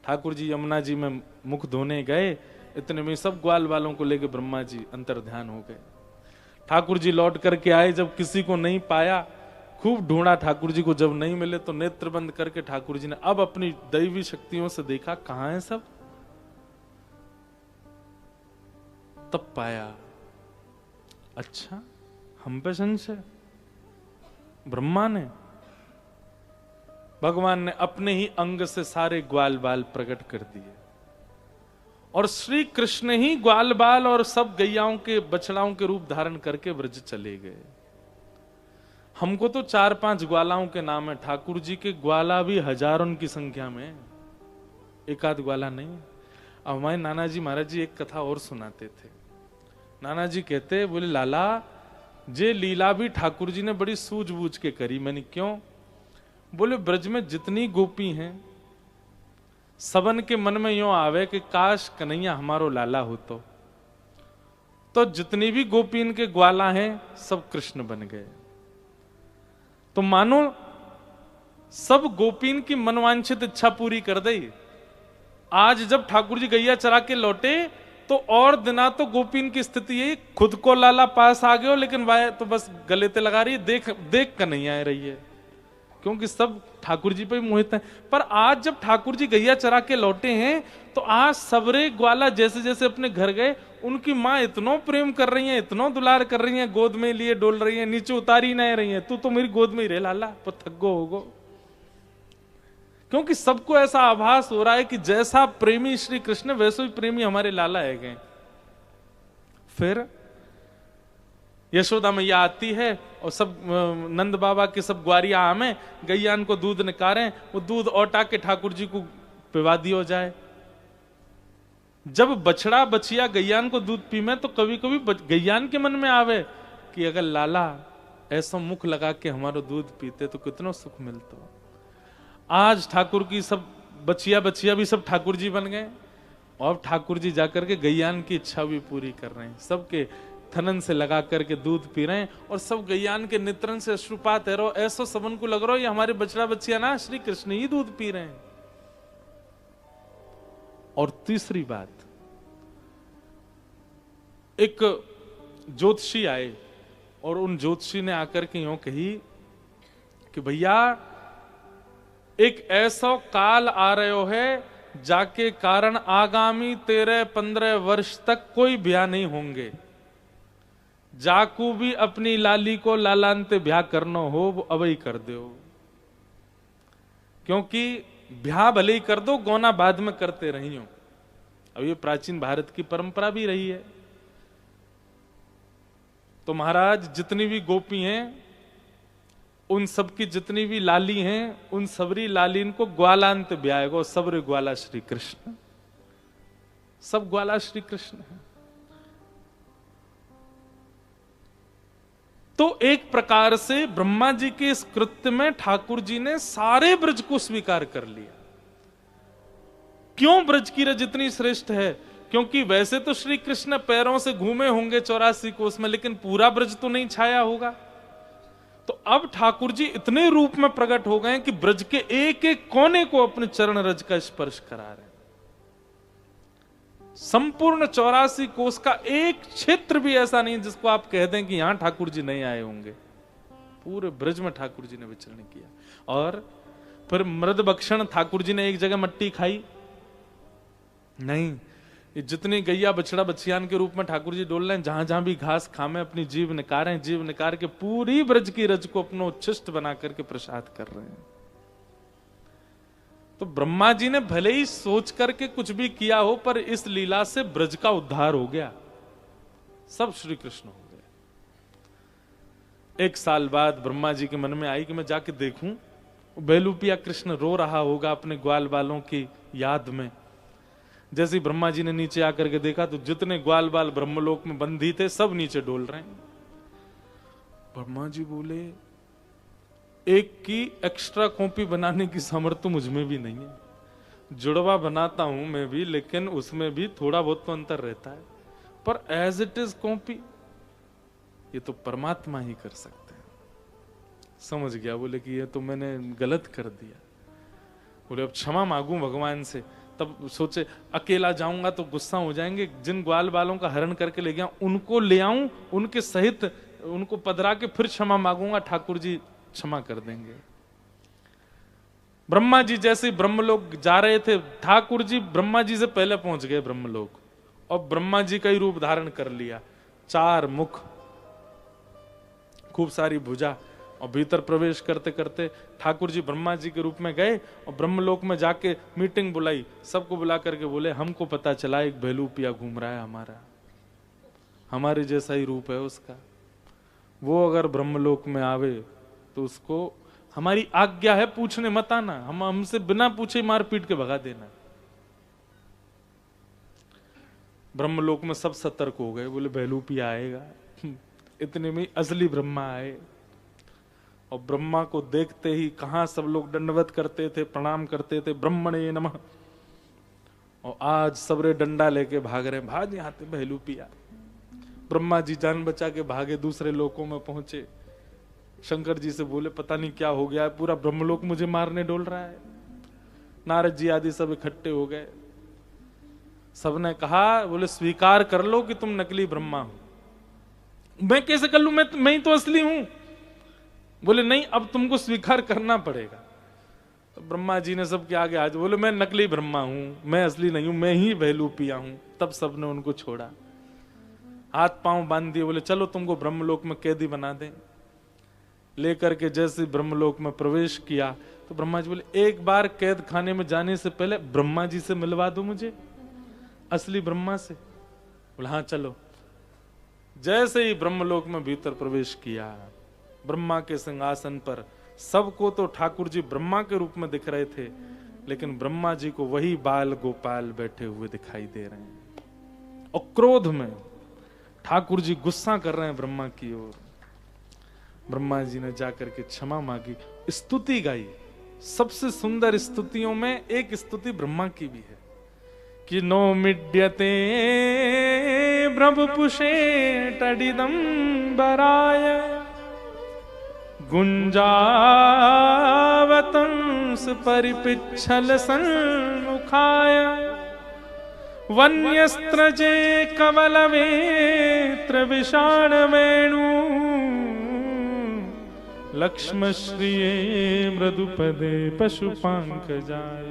ठाकुर जी यमुना जी में मुख धोने गए, इतने में सब ग्वाल बालों को लेकर ब्रह्मा जी अंतर्ध्यान हो गए। ठाकुर जी लौट करके आए, जब किसी को नहीं पाया, खूब ढूंढा ठाकुर जी को, जब नहीं मिले तो नेत्र बंद करके ठाकुर जी ने अब अपनी दैवी शक्तियों से देखा कहां है सब। तब पाया अच्छा हम पे संशय। ब्रह्मा ने, भगवान ने अपने ही अंग से सारे ग्वाल बाल प्रकट कर दिए, और श्री कृष्ण ही ग्वाल बाल और सब गैयाओं के बछड़ाओं के रूप धारण करके ब्रज चले गए। हमको तो 4-5 ग्वालाओं के नाम है, ठाकुर जी के ग्वाला भी हजारों की संख्या में, एक आध ग्वाला नहीं। अब हमारे नाना जी महाराज जी एक कथा और सुनाते थे। नाना जी कहते, बोले लाला जे लीला भी ठाकुर जी ने बड़ी सूझबूझ के करी। मैंने क्यों? बोले ब्रज में जितनी गोपी हैं, सबन के मन में यूं आवे कि काश कन्हैया हमारो लाला हो तो जितनी भी गोपी इनके ग्वाला हैं सब कृष्ण बन गए। तो मानो सब गोपीन की मनवांछित इच्छा पूरी कर दी। आज जब ठाकुर जी गैया चरा के लौटे तो और दिना तो गोपीन की स्थिति यही, खुद को लाला पास आ गए हो, लेकिन वह तो बस गले ते लगा रही है, देख कर नहीं आ रही है, क्योंकि सब ठाकुर जी पे ही मोहित हैं। पर आज जब ठाकुर जी गैया चरा के लौटे हैं तो आज सबरे ग्वाला जैसे जैसे अपने घर गए, उनकी माँ इतना प्रेम कर रही है, इतना दुलार कर रही है, गोद में लिए डोल रही है, नीचे उतारी नहीं रही है, तू तो मेरी गोद में ही रह लाला, पर थग्गो होगो। क्योंकि सबको ऐसा आभास हो रहा है कि जैसा प्रेमी श्री कृष्ण वैसे ही प्रेमी हमारे लाला है गए। फिर यशोदा मैया आती है और सब नंद बाबा के सब ग्वारिया आमे गैयान को दूध निकारें, वो दूध औटा के ठाकुर जी को पिवा दियो जाए। जब बछड़ा बछिया गैयान को दूध पीमे तो कभी कभी गैयान के मन में आवे कि अगर लाला ऐसा मुख लगा के हमारा दूध पीते तो कितना सुख मिलता। आज ठाकुर की सब बचिया बचिया भी सब ठाकुर जी बन गए और ठाकुर जी जाकर के गैयान की इच्छा भी पूरी कर रहे हैं। सबके थनन से लगा करके दूध पी रहे हैं और सब गैयान के नेत्रन से अश्रुपात है। ऐसा सबन को लग रहा हो ये हमारे बछड़ा बच्चिया ना श्री कृष्ण ही दूध पी रहे हैं। और तीसरी बात, एक ज्योतिषी आए और उन ज्योतिषी ने आकर के यूं कही कि भैया एक ऐसा काल आ रहे है जाके कारण आगामी 13-15 वर्ष तक कोई ब्याह नहीं होंगे। जाकू भी अपनी लाली को लालांते ब्याह करना हो वो अब ही कर दो, क्योंकि ब्याह भले ही कर दो गौना बाद में करते रही हो। अब ये प्राचीन भारत की परंपरा भी रही है। तो महाराज जितनी भी गोपी हैं उन सबकी जितनी भी लाली हैं उन सबरी लालीन को ग्वालांत ब्याह, सबरे ग्वाला श्री कृष्ण, सब ग्वाला श्री कृष्ण है। तो एक प्रकार से ब्रह्मा जी के इस कृत्य में ठाकुर जी ने सारे ब्रज को स्वीकार कर लिया। क्यों ब्रज की रज इतनी श्रेष्ठ है? क्योंकि वैसे तो श्री कृष्ण पैरों से घूमे होंगे 84 कोस में, लेकिन पूरा ब्रज तो नहीं छाया होगा। तो अब ठाकुर जी इतने रूप में प्रकट हो गए कि ब्रज के एक एक कोने को अपने चरण रज का स्पर्श करा रहे। संपूर्ण 84 कोस का एक क्षेत्र भी ऐसा नहीं जिसको आप कह दें कि यहां ठाकुर जी नहीं आए होंगे। पूरे ब्रज में ठाकुर जी ने विचरण किया। और फिर मृद भक्षण ठाकुर जी ने एक जगह मट्टी खाई नहीं। जितनी गैया बछड़ा बछियान के रूप में ठाकुर जी डोल रहे हैं, जहां जहां भी घास खामे अपनी जीभ निकारें, जीभ निकाल के पूरी ब्रज की रज को अपना उच्छिष्ट बना करके प्रसाद कर रहे हैं। तो ब्रह्मा जी ने भले ही सोच करके कुछ भी किया हो, पर इस लीला से ब्रज का उद्धार हो गया, सब श्री कृष्ण हो गए। एक साल बाद ब्रह्मा जी के मन में आई कि मैं जाके देखूं बेलूपिया कृष्ण रो रहा होगा अपने ग्वाल बालों की याद में। जैसे ब्रह्मा जी ने नीचे आकर के देखा तो जितने ग्वाल बाल ब्रह्मलोक में बंधी थे सब नीचे डोल रहे हैं। ब्रह्मा जी बोले एक की एक्स्ट्रा कॉपी बनाने की सामर्थ्य मुझ में भी नहीं है। जुड़वा बनाता हूं मैं भी, लेकिन उसमें भी थोड़ा बहुत तो अंतर रहता है, पर एज इट इज कॉपी ये तो परमात्मा ही कर सकते हैं। समझ गया? बोले कि ये तो मैंने गलत कर दिया। बोले अब क्षमा मांगू भगवान से। तब सोचे अकेला जाऊंगा तो गुस्सा हो जाएंगे, जिन ग्वाल बालों का हरण करके ले गया उनको ले आऊं, उनके सहित उनको पधरा के फिर क्षमा मांगूंगा, ठाकुर जी क्षमा कर देंगे। ब्रह्मा जी जैसे ब्रह्मलोक जा रहे थे, ठाकुर जी ब्रह्मा जी से पहले पहुंच गए ब्रह्मलोक, और ब्रह्मा जी का ही रूप धारण कर लिया। 4 मुख, खूब सारी भुजा, और भीतर प्रवेश करते करते ठाकुर जी ब्रह्मा जी के रूप में गए और ब्रह्मलोक में जाके मीटिंग बुलाई। सबको बुला करके बोले हमको पता चला एक बेलूपिया घूम रहा है हमारा, हमारे जैसा ही रूप है उसका। वो अगर ब्रह्मलोक में आवे तो उसको हमारी आज्ञा है पूछने मत आना, हम हमसे बिना पूछे मार पीट के भगा देना। ब्रह्मलोक में सब सतर्क हो गए, बोले बेलूपिया आएगा। इतने में असली ब्रह्मा आए और ब्रह्मा को देखते ही कहां सब लोग दंडवत करते थे, प्रणाम करते थे, ब्रह्मणे नमः। और आज सबरे डंडा लेके भाग रहे, भाग यहां से बेलूपिया। ब्रह्मा जी जान बचा के भागे, दूसरे लोकों में पहुंचे। शंकर जी से बोले पता नहीं क्या हो गया है, पूरा ब्रह्मलोक मुझे मारने डोल रहा है। नारद जी आदि सब इकट्ठे हो गए। सबने कहा, बोले स्वीकार कर लो कि तुम नकली ब्रह्मा हो। मैं कैसे कर लूं? मैं ही तो असली हूं। बोले नहीं, अब तुमको स्वीकार करना पड़ेगा। तो ब्रह्मा जी ने सबके आगे आज बोले मैं नकली ब्रह्मा हूं, मैं असली नहीं हूं, मैं ही बहलूपिया हूं। तब सबने उनको छोड़ा, हाथ पांव बांध दिए, बोले चलो तुमको ब्रह्मलोक में कैदी बना दें। लेकर के जैसे ब्रह्मलोक में प्रवेश किया तो ब्रह्मा जी बोले एक बार कैद खाने में जाने से पहले ब्रह्मा जी से मिलवा दो मुझे, असली ब्रह्मा से। बोले हाँ चलो। जैसे ही ब्रह्मलोक में भीतर प्रवेश किया, ब्रह्मा के सिंहासन पर सबको तो ठाकुर जी ब्रह्मा के रूप में दिख रहे थे, लेकिन ब्रह्मा जी को वही बाल गोपाल बैठे हुए दिखाई दे रहे हैं। और क्रोध में ठाकुर जी गुस्सा कर रहे हैं ब्रह्मा की ओर। ब्रह्मा जी ने जाकर के क्षमा मांगी, स्तुति गाई। सबसे सुंदर स्तुतियों में एक स्तुति ब्रह्मा की भी है कि नो मिड्यते ब्रह्मपुषे टडिदम बराय गुंजावतंस परिपिच्छल सन्मुखाय वन्यस्त्रजे कवलवेत्र विषाण वेणु लक्ष्मश्रिये मृदुपदे पशुपांकजाय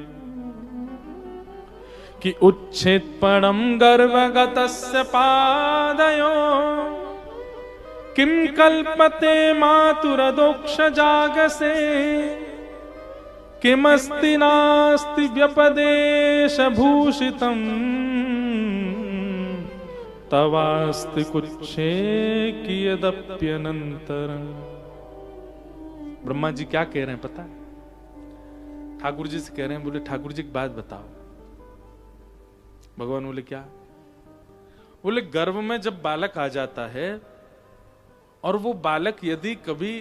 कि उच्छेत्पणं गर्भगतस्य पादयो किं कल्पते मातुरदोक्ष जागसे किमस्ति नास्ति व्यपदेश भूषितं तवास्ति कुच्छे कियदप्यनन्तरम्। ब्रह्मा जी क्या कह रहे हैं पता है? ठाकुर जी से कह रहे हैं, बोले ठाकुर जी एक बात बताओ। भगवान बोले क्या? बोले गर्भ में जब बालक आ जाता है और वो बालक यदि कभी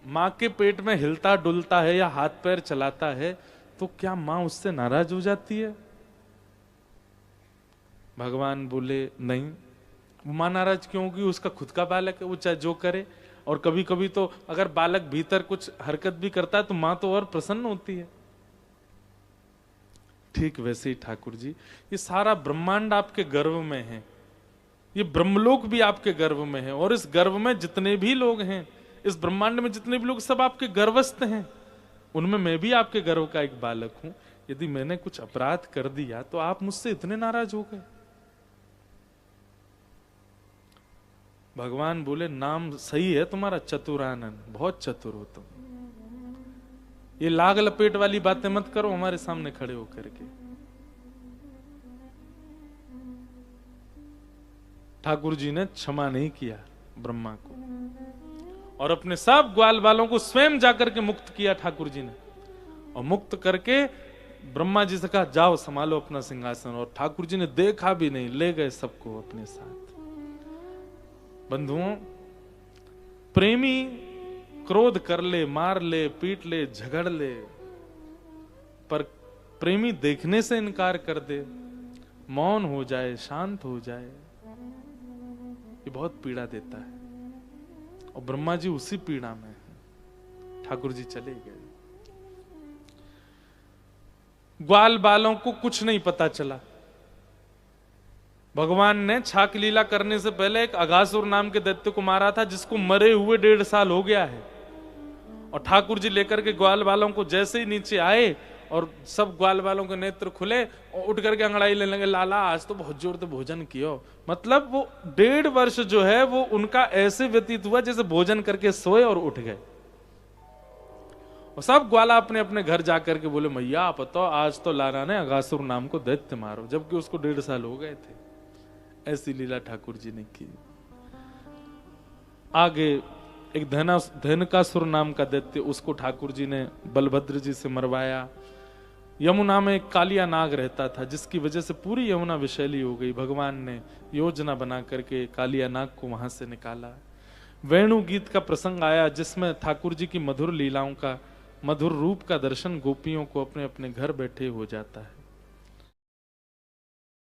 मां के पेट में हिलता डुलता है या हाथ पैर चलाता है तो क्या मां उससे नाराज हो जाती है? भगवान बोले नहीं, मां नाराज क्यों होगी? उसका खुद का बालक है, वो चाहे जो करे। और कभी कभी तो अगर बालक भीतर कुछ हरकत भी करता है तो मां तो और प्रसन्न होती है। ठीक वैसे ही ठाकुर जी, ये सारा ब्रह्मांड आपके गर्भ में है, ये ब्रह्मलोक भी आपके गर्भ में है, और इस गर्भ में जितने भी लोग हैं, इस ब्रह्मांड में जितने भी लोग, सब आपके गर्भस्थ हैं। उनमें मैं भी आपके गर्भ का एक बालक हूं। यदि मैंने कुछ अपराध कर दिया तो आप मुझसे इतने नाराज हो गए? भगवान बोले नाम सही है तुम्हारा, चतुरानन, बहुत चतुर हो तुम। ये लाग लपेट वाली बातें मत करो हमारे सामने खड़े होकर के। ठाकुर जी ने क्षमा नहीं किया ब्रह्मा को, और अपने सब ग्वाल बालों को स्वयं जाकर के मुक्त किया ठाकुर जी ने। और मुक्त करके ब्रह्मा जी से कहा जाओ संभालो अपना सिंहासन, और ठाकुर जी ने देखा भी नहीं, ले गए सबको अपने साथ। बंधुओं, प्रेमी क्रोध कर ले, मार ले, पीट ले, झगड़ ले, पर प्रेमी देखने से इनकार कर दे, मौन हो जाए, शांत हो जाए, ये बहुत पीड़ा देता है। और ब्रह्मा जी उसी पीड़ा में है। ठाकुर जी चले गए। ग्वाल बालों को कुछ नहीं पता चला। भगवान ने छाक लीला करने से पहले एक अगासुर नाम के दैत्य को मारा था, जिसको मरे हुए 1.5 साल हो गया है। और ठाकुर जी लेकर के ग्वाल बालों को जैसे ही नीचे आए और सब ग्वाल बालों के नेत्र खुले और उठ करके अंगड़ाई लेने लगे, लाला आज तो बहुत जोर से भोजन कियो। मतलब वो 1.5 वर्ष जो है वो उनका ऐसे व्यतीत हुआ जैसे भोजन करके सोए और उठ गए। और सब ग्वाला अपने अपने घर जाकर के बोले मैया आप बताओ, आज तो लाला ने अगासुर नाम को दैत्य मारो, जबकि उसको 1.5 साल हो गए थे। ऐसी लीला ठाकुर जी ने की। आगे एक धनकासुर नाम का दैत्य, उसको ठाकुर जी ने बलभद्र जी से मरवाया। यमुना में एक कालिया नाग रहता था, जिसकी वजह से पूरी यमुना विषैली हो गई। भगवान ने योजना बना करके कालिया नाग को वहां से निकाला। वेणु गीत का प्रसंग आया, जिसमें ठाकुर जी की मधुर लीलाओं का, मधुर रूप का दर्शन गोपियों को अपने अपने घर बैठे हो जाता है।